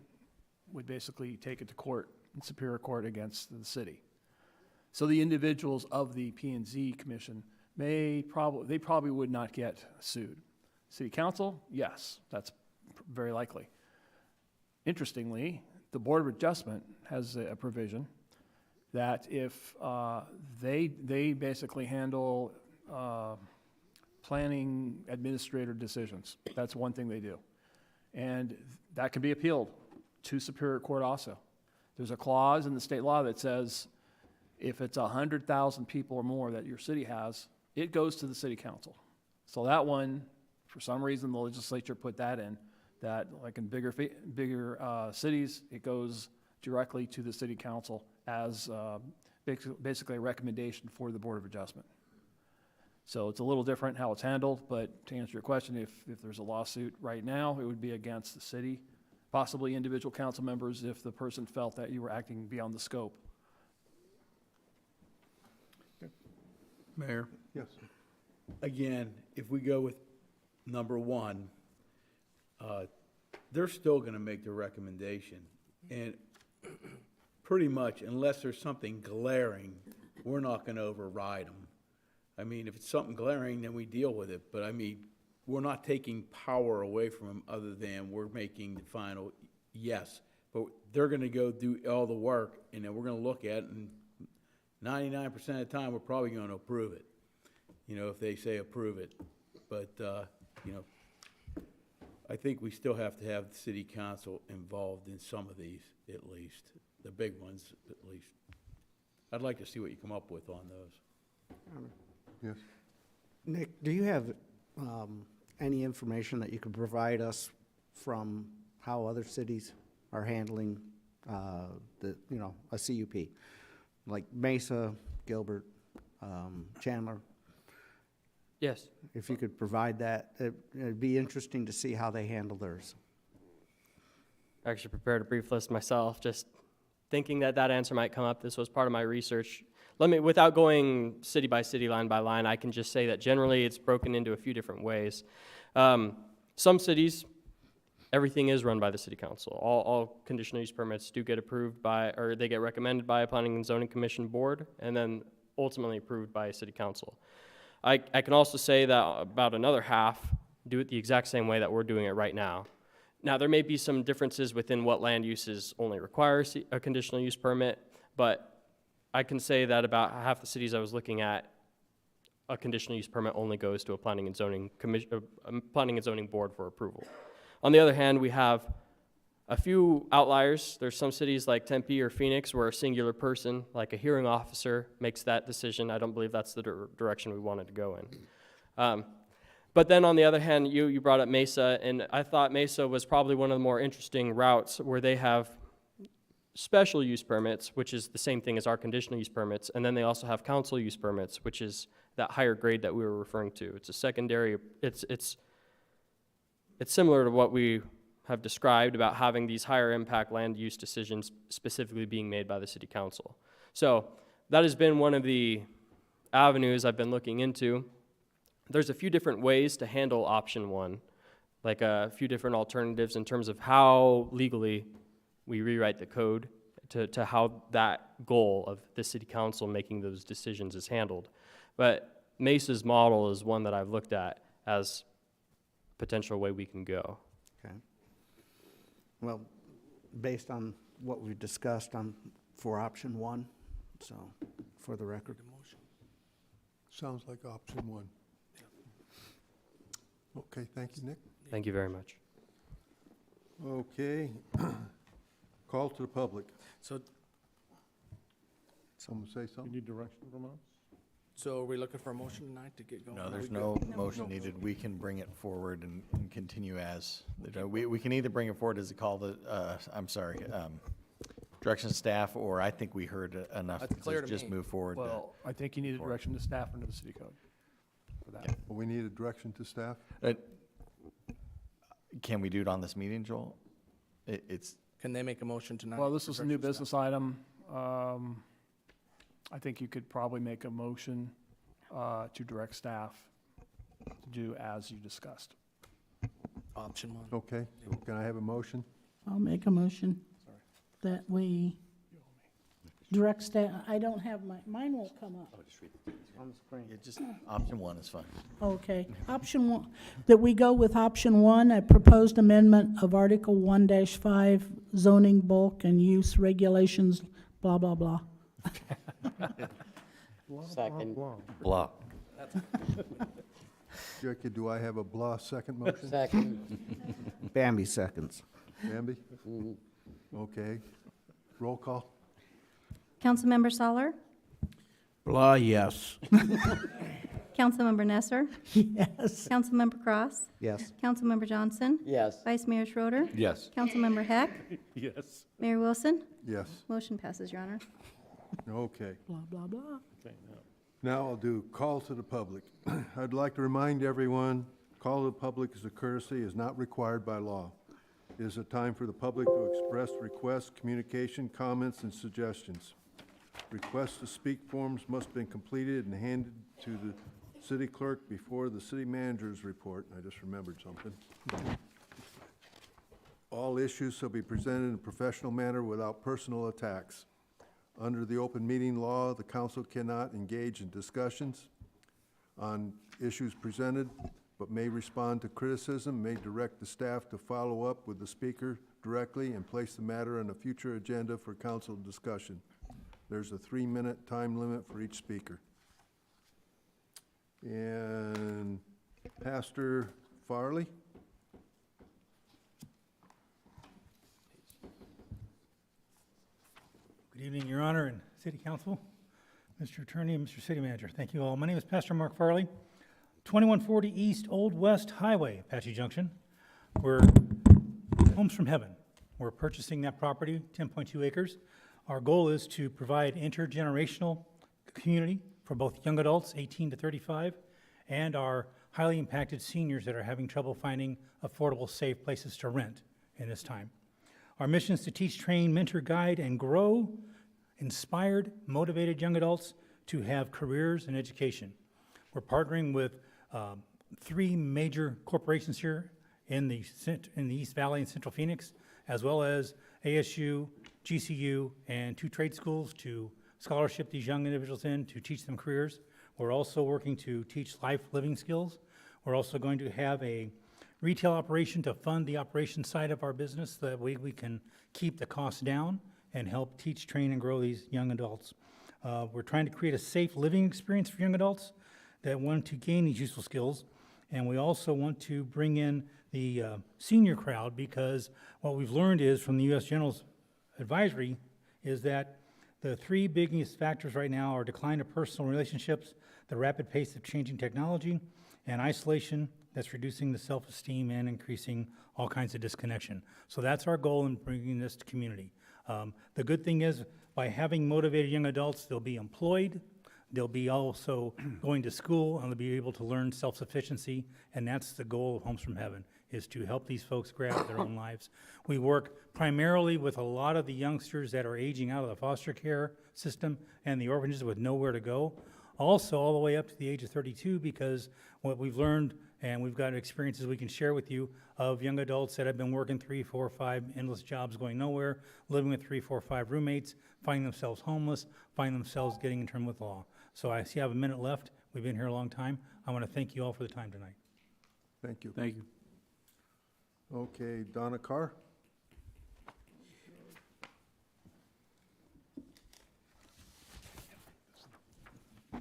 [SPEAKER 9] would basically take it to court, in Superior Court against the city. So the individuals of the P&Z Commission
[SPEAKER 18] they probably would not get sued. City council, yes, that's very likely. Interestingly, the Board of Adjustment has a provision that if they basically handle planning administrator decisions. That's one thing they do. And that can be appealed to Superior Court also. There's a clause in the state law that says if it's 100,000 people or more that your city has, it goes to the city council. So that one, for some reason, the legislature put that in, that like in bigger cities, it goes directly to the city council as basically a recommendation for the Board of Adjustment. So it's a little different how it's handled, but to answer your question, if there's a lawsuit right now, it would be against the city, possibly individual council members if the person felt that you were acting beyond the scope.
[SPEAKER 13] Mayor,
[SPEAKER 1] Yes.
[SPEAKER 13] again, if we go with number one, they're still gonna make the recommendation. And pretty much, unless there's something glaring, we're not gonna override them. I mean, if it's something glaring, then we deal with it. But I mean, we're not taking power away from them other than we're making the final yes. But they're gonna go do all the work, and then we're gonna look at it, and 99% of the time, we're probably gonna approve it. You know, if they say approve it. But, you know, I think we still have to have the city council involved in some of these, at least, the big ones, at least. I'd like to see what you come up with on those.
[SPEAKER 1] Yes.
[SPEAKER 4] Nick, do you have any information that you could provide us from how other cities are handling a CUP? Like Mesa, Gilbert, Chandler?
[SPEAKER 16] Yes.
[SPEAKER 4] If you could provide that, it'd be interesting to see how they handle theirs.
[SPEAKER 16] I actually prepared a brief list myself, just thinking that answer might come up. This was part of my research. Without going city by city, line by line, I can just say that generally it's broken into a few different ways. Some cities, everything is run by the city council. All conditional use permits do get approved by, or they get recommended by a planning and zoning commission board, and then ultimately approved by a city council. I can also say that about another half do it the exact same way that we're doing it right now. Now, there may be some differences within what land uses only require a conditional use permit, but I can say that about half the cities I was looking at, a conditional use permit only goes to a planning and zoning board for approval. On the other hand, we have a few outliers. There's some cities like Tempe or Phoenix where a singular person, like a hearing officer, makes that decision. I don't believe that's the direction we wanted to go in. But then on the other hand, you brought up Mesa, and I thought Mesa was probably one of the more interesting routes where they have special use permits, which is the same thing as our conditional use permits, and then they also have council use permits, which is that higher grade that we were referring to. It's a secondary, it's similar to what we have described about having these higher impact land use decisions specifically being made by the city council. So that has been one of the avenues I've been looking into. There's a few different ways to handle option one, like a few different alternatives in terms of how legally we rewrite the code to how that goal of the city council making those decisions is handled. But Mesa's model is one that I've looked at as a potential way we can go.
[SPEAKER 4] Okay. Well, based on what we've discussed, I'm for option one, so for the record.
[SPEAKER 1] Sounds like option one. Okay, thank you, Nick.
[SPEAKER 16] Thank you very much.
[SPEAKER 1] Okay. Call to the public.
[SPEAKER 6] So,
[SPEAKER 1] Someone say
[SPEAKER 9] You
[SPEAKER 1] something?
[SPEAKER 9] need direction from us?
[SPEAKER 6] so are we looking for a motion tonight to get going?
[SPEAKER 12] No,
[SPEAKER 6] Are
[SPEAKER 12] there's
[SPEAKER 6] we
[SPEAKER 12] no
[SPEAKER 6] good?
[SPEAKER 12] motion needed. We can bring it forward and continue as, we can either bring it forward as a call to, direction to staff, or I think we heard enough
[SPEAKER 6] That's clear
[SPEAKER 12] to
[SPEAKER 6] to
[SPEAKER 12] just
[SPEAKER 6] me.
[SPEAKER 12] move forward.
[SPEAKER 18] Well, I think you need a direction to staff under the city code for that.
[SPEAKER 1] Well, we need a direction to staff?
[SPEAKER 12] Can we do it on this meeting, Joel? It's,
[SPEAKER 6] Can they make a motion tonight?
[SPEAKER 18] Well, this
[SPEAKER 6] for
[SPEAKER 18] is a new
[SPEAKER 6] direction
[SPEAKER 18] business item. I think you could probably make a motion to direct staff to do as you discussed.
[SPEAKER 6] staff? Option one.
[SPEAKER 1] Okay, can I have a motion?
[SPEAKER 3] I'll make a motion that we direct staff, I don't have mine won't come up.
[SPEAKER 4] On the screen.
[SPEAKER 12] Yeah, just option one is fine.
[SPEAKER 3] Okay, option one, that we go with option one, a proposed amendment of Article 1-5 zoning bulk and use regulations, blah, blah, blah.
[SPEAKER 17] Second.
[SPEAKER 2] Blah.
[SPEAKER 1] Jackie, do I have a blah second motion?
[SPEAKER 17] Second.
[SPEAKER 4] Bambi seconds.
[SPEAKER 1] Bambi? Okay. Roll call?
[SPEAKER 14] Councilmember Soller?
[SPEAKER 13] Blah, yes.
[SPEAKER 14] Councilmember Nesser?
[SPEAKER 3] Yes.
[SPEAKER 14] Councilmember Cross?
[SPEAKER 4] Yes.
[SPEAKER 14] Councilmember Johnson?
[SPEAKER 17] Yes.
[SPEAKER 14] Vice Mayor Schroeder?
[SPEAKER 2] Yes.
[SPEAKER 14] Councilmember Heck?
[SPEAKER 9] Yes.
[SPEAKER 14] Mayor Wilson?
[SPEAKER 1] Yes.
[SPEAKER 14] Motion passes, Your Honor.
[SPEAKER 1] Okay.
[SPEAKER 3] Blah, blah, blah.
[SPEAKER 9] Okay, now.
[SPEAKER 1] Now I'll do call to the public. I'd like to remind everyone, call to the public as a courtesy is not required by law. It is a time for the public to express requests, communication, comments, and suggestions. Requests to speak forms must have been completed and handed to the city clerk before the city manager's report. I just remembered something. All issues shall be presented in a professional manner without personal attacks. Under the open meeting law, the council cannot engage in discussions on issues presented, but may respond to criticism, may direct the staff to follow up with the speaker directly and place the matter on a future agenda for council discussion. There's a 3-minute time limit for each speaker. And Pastor Farley?
[SPEAKER 19] Good evening, Your Honor and City Council, Mr. Attorney, and Mr. City Manager. Thank you all. My name is Pastor Mark Farley, 2140 East Old West Highway, Apache Junction. We're homes from heaven. We're purchasing that property, 10.2 acres. Our goal is to provide intergenerational community for both young adults, 18 to 35, and our highly impacted seniors that are having trouble finding affordable, safe places to rent in this time. Our mission is to teach, train, mentor, guide, and grow inspired, motivated young adults to have careers and education. We're partnering with 3 major corporations here in the East Valley and Central Phoenix, as well as ASU, GCU, and 2 trade schools to scholarship these young individuals in to teach them careers. We're also working to teach life living skills. We're also going to have a retail operation to fund the operation side of our business. That way we can keep the costs down and help teach, train, and grow these young adults. We're trying to create a safe living experience for young adults that want to gain these useful skills. And we also want to bring in the senior crowd, because what we've learned is from the U.S. General's advisory is that the 3 biggest factors right now are decline of personal relationships, the rapid pace of changing technology, and isolation that's reducing the self-esteem and increasing all kinds of disconnection. So that's our goal in bringing this to community. The good thing is, by having motivated young adults, they'll be employed, they'll be also going to school, and they'll be able to learn self-sufficiency, and that's the goal of Homes from Heaven, is to help these folks grab their own lives. We work primarily with a lot of the youngsters that are aging out of the foster care system and the orphanages with nowhere to go. Also, all the way up to the age of 32, because what we've learned, and we've got experiences we can share with you of young adults that have been working 3, 4, 5 endless jobs going nowhere, living with 3, 4, 5 roommates, finding themselves homeless, finding themselves getting in trouble with law. So I see I have a minute left. We've been here a long time. I want to thank you all for the time tonight.
[SPEAKER 1] Thank you.
[SPEAKER 13] Thank you.
[SPEAKER 1] Okay, Donna Carr?
[SPEAKER 6] I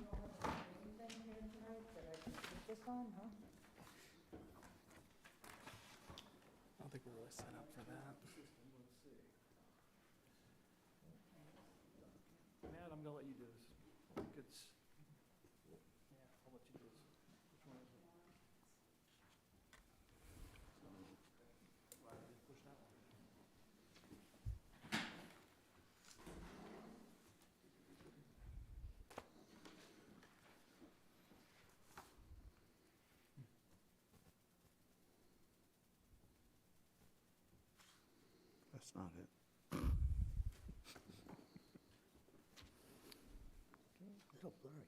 [SPEAKER 6] don't think we're really set up for that.
[SPEAKER 18] Matt, I'm gonna let you do this. I think it's, yeah, I'll let you do this. Which one is it? Push that one.
[SPEAKER 4] That's not it.
[SPEAKER 17] A little blurry.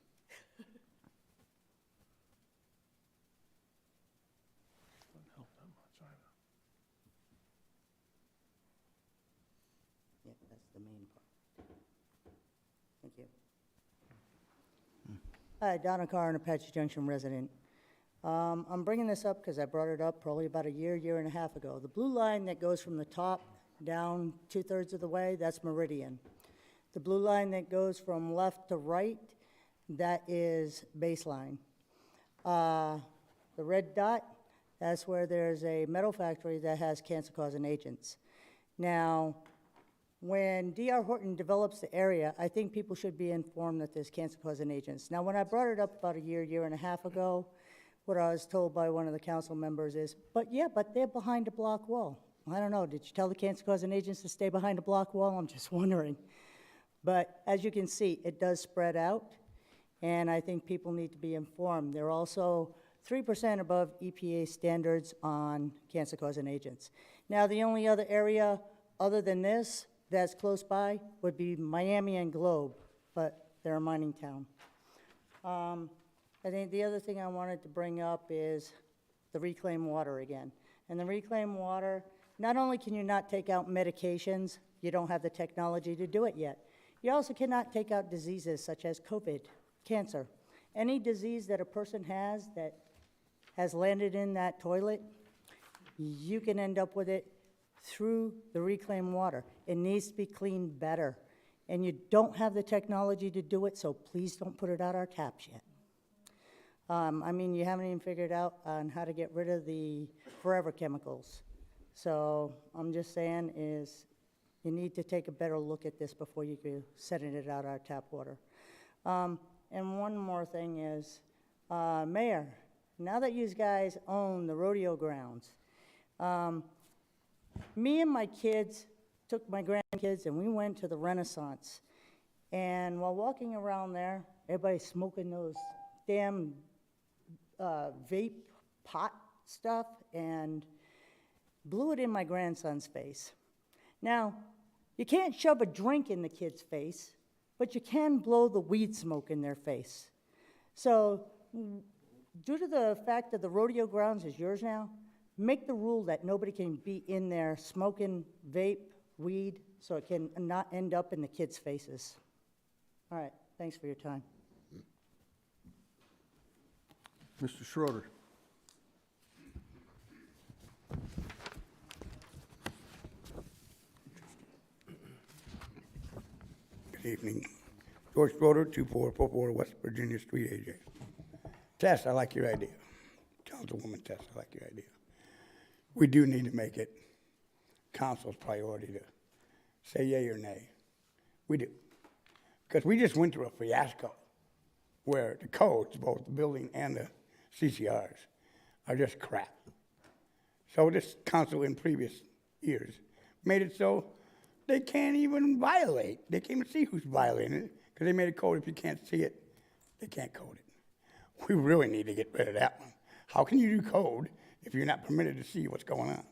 [SPEAKER 18] Doesn't help that much either.
[SPEAKER 17] Yeah, that's the main part.
[SPEAKER 20] you. Hi, Donna Carr, an Apache Junction resident. I'm bringing this up because I brought it up probably about a year and a half ago. The blue line that goes from the top down 2/3 of the way, that's Meridian. The blue line that goes from left to right, that is baseline. The red dot, that's where there's a metal factory that has cancer-causing agents. Now, when D.R. Horton develops the area, I think people should be informed that there's cancer-causing agents. Now, when I brought it up about a year and a half ago, what I was told by one of the council members is, but they're behind a block wall. I don't know, did you tell the cancer-causing agents to stay behind a block wall? I'm just wondering. But as you can see, it does spread out, and I think people need to be informed. They're also 3% above EPA standards on cancer-causing agents. Now, the only other area other than this that's close by would be Miami and Globe, but they're a mining town. I think the other thing I wanted to bring up is the reclaimed water again. And the reclaimed water, not only can you not take out medications, you don't have the technology to do it yet. You also cannot take out diseases such as COVID, cancer. Any disease that a person has that has landed in that toilet, you can end up with it through the reclaimed water. It needs to be cleaned better. And you don't have the technology to do it, so please don't put it out our taps yet. I mean, you haven't even figured out on how to get rid of the forever chemicals. So I'm just saying is you need to take a better look at this before you go setting it out our tap water. And one more thing is, Mayor, now that you guys own the rodeo grounds, me and my kids took my grandkids and we went to the Renaissance. And while walking around there, everybody's smoking those damn vape pot stuff and blew it in my grandson's face. Now, you can't shove a drink in the kid's face, but you can blow the weed smoke in their face. So, due to the fact that the rodeo grounds is yours now, make the rule that nobody can be in there smoking vape, weed, so it can not end up in the kids' faces. All right, thanks for your time.
[SPEAKER 1] Mr. Schroeder.
[SPEAKER 21] Good evening. George Schroeder, 2444 West Virginia Street, AJ. Tess, I like your idea. Councilwoman Tess, I like your idea. We do need to make it council's priority to say yay or nay. We do. Because we just went through a fiasco where the codes, both the building and the CCRs, are just crap. So this council in previous years made it so they can't even violate. They can't even see who's violating it because they made a code if you can't see it, they can't code it. We really need to get rid of that one. How can you do code if you're not permitted to see what's going on?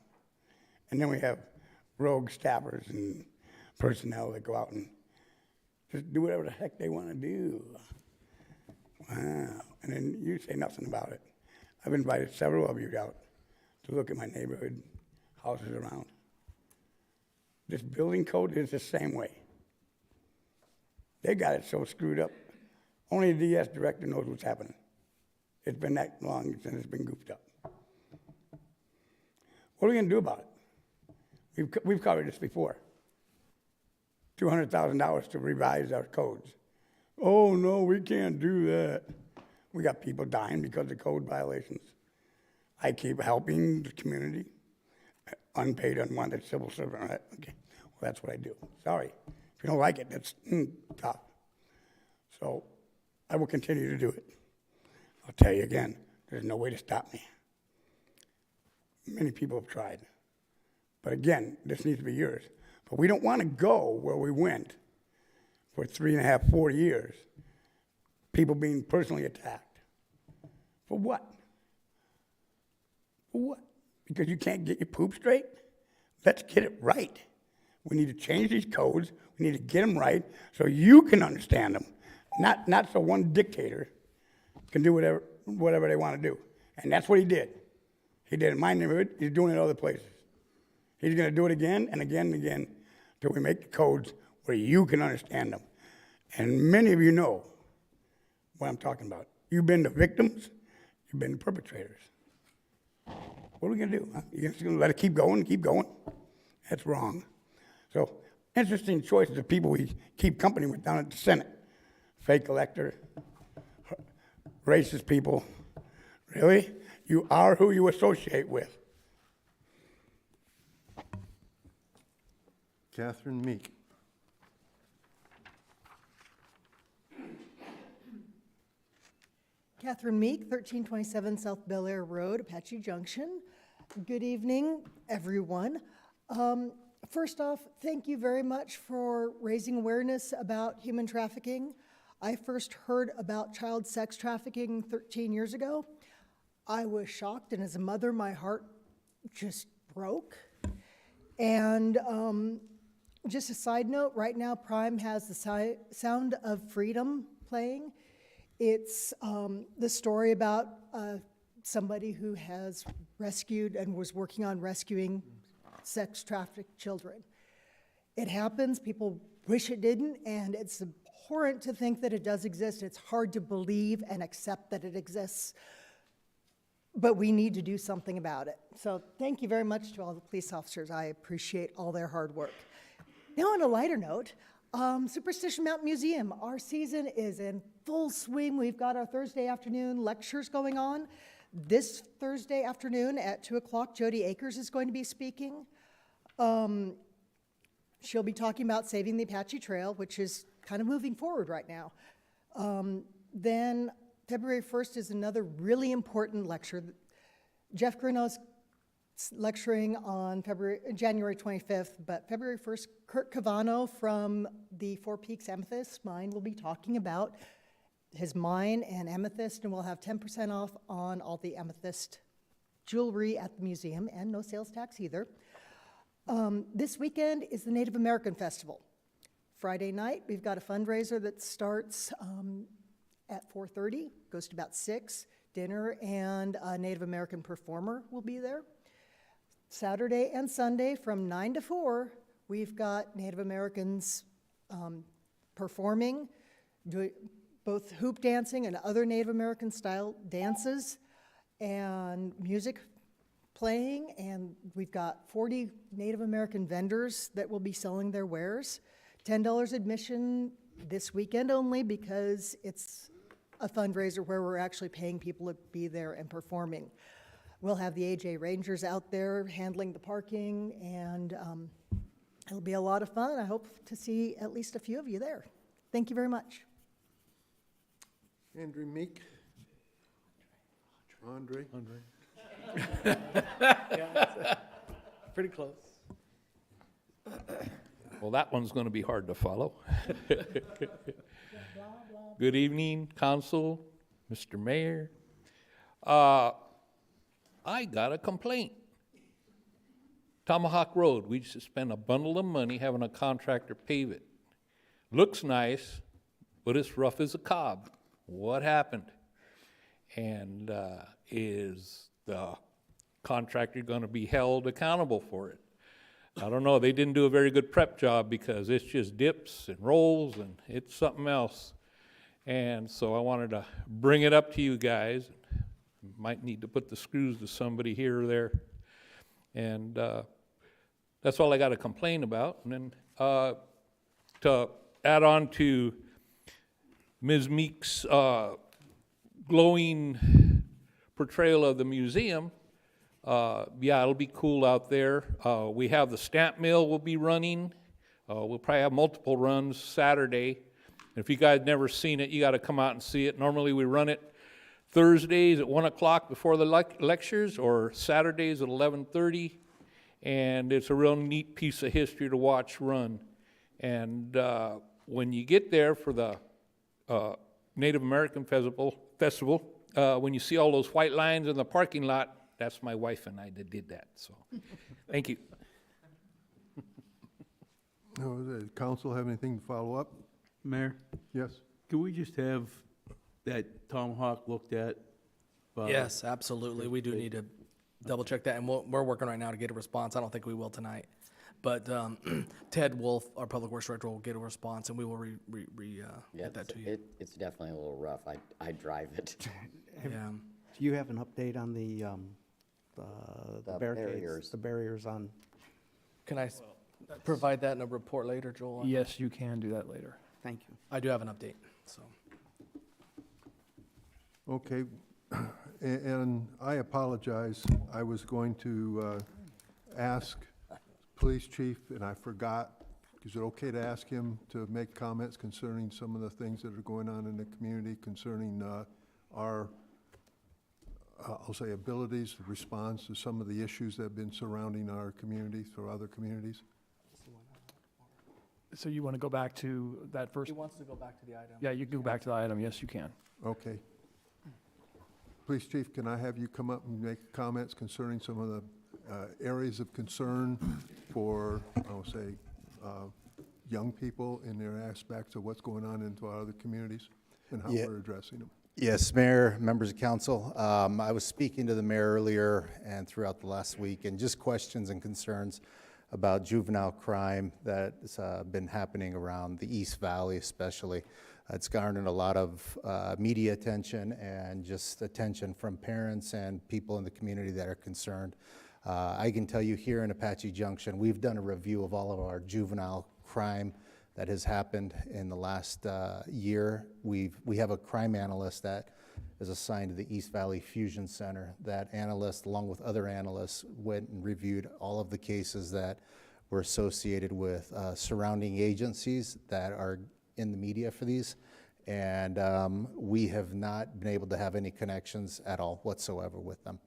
[SPEAKER 21] And then we have rogue staffers and personnel that go out and just do whatever the heck they want to do. Wow. And then you say nothing about it. I've invited several of you out to look at my neighborhood, houses around. This building code is the same way. They got it so screwed up. Only the DS director knows what's happening. It's been that long since it's been goofed up. What are we going to do about it? We've covered this before. $200,000 to revise our codes. Oh, no, we can't do that. We got people dying because of code violations. I keep helping the community. Unpaid, unwanted civil servant, right? Okay, well, that's what I do. Sorry. If you don't like it, that's tough. So I will continue to do it. I'll tell you again, there's no way to stop me. Many people have tried. But again, this needs to be yours. But we don't want to go where we went for 3.5, 4 years, people being personally attacked. For what? For what? Because you can't get your poop straight? Let's get it right. We need to change these codes. We need to get them right so you can understand them, not so one dictator can do whatever they want to do. And that's what he did. He did it in my neighborhood. He's doing it in other places. He's going to do it again and again and again until we make the codes where you can understand them. And many of you know what I'm talking about. You've been the victims, you've been the perpetrators. What are we gonna do? Huh? You're just gonna let it keep going, keep going? That's wrong. So, interesting choices of people we keep company with down at the Senate. Fake elector, racist people. Really? You are who you associate with.
[SPEAKER 1] Catherine Meek.
[SPEAKER 7] Catherine Meek, 1327 South Bel Air Road, Apache Junction. Good evening, everyone. First off, thank you very much for raising awareness about human trafficking. I first heard about child sex trafficking 13 years ago. I was shocked, and as a mother, my heart just broke. And just a side note, right now Prime has the Sound of Freedom playing. It's the story about somebody who has rescued and was working on rescuing sex trafficked children. It happens, people wish it didn't, and it's abhorrent to think that it does exist. It's hard to believe and accept that it exists, but we need to do something about it. So thank you very much to all the police officers. I appreciate all their hard work. Now on a lighter note, Superstition Mountain Museum, our season is in full swing. We've got our Thursday afternoon lectures going on. This Thursday afternoon at 2 o'clock, Jody Akers is going to be speaking. She'll be talking about saving the Apache Trail, which is kind of moving forward right now. Then February 1st is another really important lecture. Jeff Gruno's lecturing on January 25th, but February 1st, Kurt Cavano from the Four Peaks Amethyst Mine will be talking about his mine and amethyst, and we'll have 10% off on all the amethyst jewelry at the museum, and no sales tax either. This weekend is the Native American Festival. Friday night, we've got a fundraiser that starts at 4:30, goes to about 6, dinner, and a Native American performer will be there. Saturday and Sunday from 9 to 4, we've got Native Americans performing, doing both hoop dancing and other Native American style dances, and music playing, and we've got 40 Native American vendors that will be selling their wares. $10 admission this weekend only, because it's a fundraiser where we're actually paying people to be there and performing. We'll have the AJ Rangers out there handling the parking, and it'll be a lot of fun. I hope to see at least a few of you there. Thank you very much.
[SPEAKER 1] Andrew Meek. Andre.
[SPEAKER 6] Pretty close.
[SPEAKER 22] Well, that one's going to be hard to follow. Good evening, Council, Mr. Mayor. I got a complaint. Tomahawk Road, we just spent a bundle of money having a contractor pave it. Looks nice, but it's rough as a cob. What happened? And is the contractor going to be held accountable for it? I don't know. They didn't do a very good prep job, because it's just dips and rolls and it's something else. And so I wanted to bring it up to you guys. Might need to put the screws to somebody here or there. And that's all I got to complain about. And then to add on to Ms. Meek's glowing portrayal of the museum, yeah, it'll be cool out there. We have the stamp mill will be running. We'll probably have multiple runs Saturday. If you guys never seen it, you got to come out and see it. Normally we run it Thursdays at 1 o'clock before the lectures, or Saturdays at 11:30, and it's a real neat piece of history to watch run. And when you get there for the Native American Festival, when you see all those white lines in the parking lot, that's my wife and I that did that. So, thank you.
[SPEAKER 1] No, the council have anything to follow up?
[SPEAKER 13] Mayor,
[SPEAKER 1] Yes.
[SPEAKER 13] can we just have that Tomahawk looked at?
[SPEAKER 6] Yes, absolutely. We do need to double check that, and we're working right now to get a response. I don't think we will tonight. But Ted Wolf, our Public Works Director, will get a response, and we will get that to you.
[SPEAKER 17] It's definitely a little rough. I drive it.
[SPEAKER 6] Yeah.
[SPEAKER 4] Do you have an update on the barricades?
[SPEAKER 17] barriers.
[SPEAKER 4] The barriers on,
[SPEAKER 6] Can I provide that in a report later, Joel?
[SPEAKER 18] Yes, you can do that later.
[SPEAKER 4] thank you.
[SPEAKER 6] I do have an update, so.
[SPEAKER 1] Okay, and I apologize. I was going to ask Police Chief, and I forgot. Is it okay to ask him to make comments concerning some of the things that are going on in the community concerning our, I'll say, abilities to respond to some of the issues that have been surrounding our communities or other communities?
[SPEAKER 18] So you want to go back to that first?
[SPEAKER 6] He wants to go back to the item.
[SPEAKER 18] Yeah, you can go back to the item. Yes, you can.
[SPEAKER 1] Okay. Police Chief, can I have you come up and make comments concerning some of the areas of concern for, I'll say, young people in their aspects of what's going on into our other communities and how we're addressing them?
[SPEAKER 8] Yes, Mayor, members of council. I was speaking to the mayor earlier and throughout the last week, and just questions and concerns about juvenile crime that's been happening around the East Valley especially. It's garnered a lot of media attention and just attention from parents and people in the community that are concerned. I can tell you here in Apache Junction, we've done a review of all of our juvenile crime that has happened in the last year. We have a crime analyst that is assigned to the East Valley Fusion Center. That analyst, along with other analysts, went and reviewed all of the cases that were associated with surrounding agencies that are in the media for these. And we have not been able to have any connections at all whatsoever with them.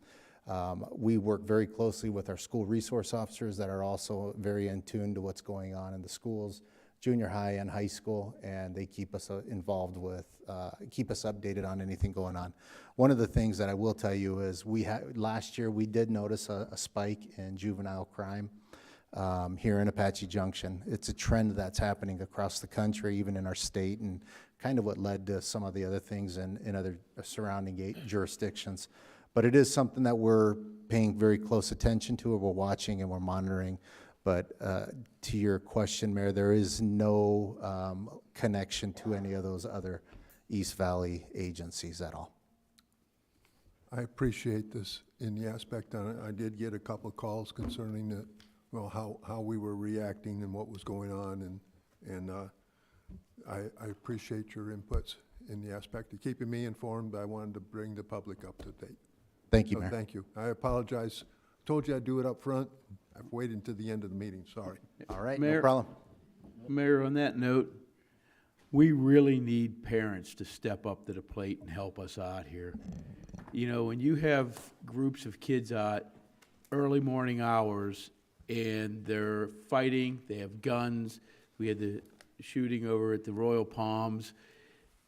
[SPEAKER 8] We work very closely with our school resource officers that are also very in tune to what's going on in the schools, junior high and high school, and they keep us involved with, keep us updated on anything going on. One of the things that I will tell you is last year we did notice a spike in juvenile crime here in Apache Junction. It's a trend that's happening across the country, even in our state, and kind of what led to some of the other things in other surrounding jurisdictions. But it is something that we're paying very close attention to, we're watching and we're monitoring. But to your question, Mayor, there is no connection to any of those other East Valley agencies at all.
[SPEAKER 1] I appreciate this in the aspect on it. I did get a couple of calls concerning that, well, how we were reacting and what was going on, and I appreciate your inputs in the aspect of keeping me informed. I wanted to bring the public up to date.
[SPEAKER 8] Thank you,
[SPEAKER 1] So
[SPEAKER 8] Mayor.
[SPEAKER 1] thank you. I apologize. Told you I'd do it up front. I've waited until the end of the meeting. Sorry.
[SPEAKER 8] All right,
[SPEAKER 13] Mayor-
[SPEAKER 8] no problem.
[SPEAKER 13] Mayor, on that note, we really need parents to step up to the plate and help us out here. You know, when you have groups of kids out early morning hours and they're fighting, they have guns, we had the shooting over at the Royal Palms,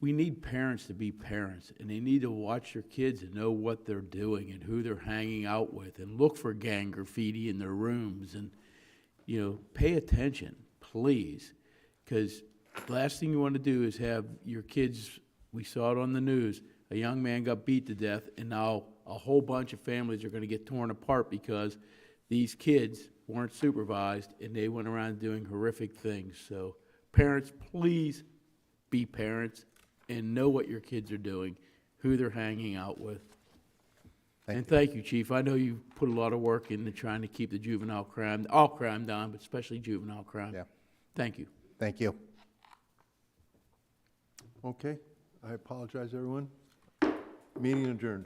[SPEAKER 13] we need parents to be parents, and they need to watch their kids and know what they're doing and who they're hanging out with, and look for gang graffiti in their rooms, and, you know, pay attention, please, because the last thing you want to do is have your kids, we saw it on the news, a young man got beat to death, and now a whole bunch of families are going to get torn apart because these kids weren't supervised, and they went around doing horrific things. So parents, please be parents and know what your kids are doing, who they're hanging out with. And thank you, Chief. I know you put a lot of work into trying to keep the juvenile crime, all crime down, but especially juvenile crime.
[SPEAKER 8] Yeah.
[SPEAKER 13] Thank you.
[SPEAKER 8] Thank you.
[SPEAKER 1] Okay. I apologize, everyone. Meeting adjourned.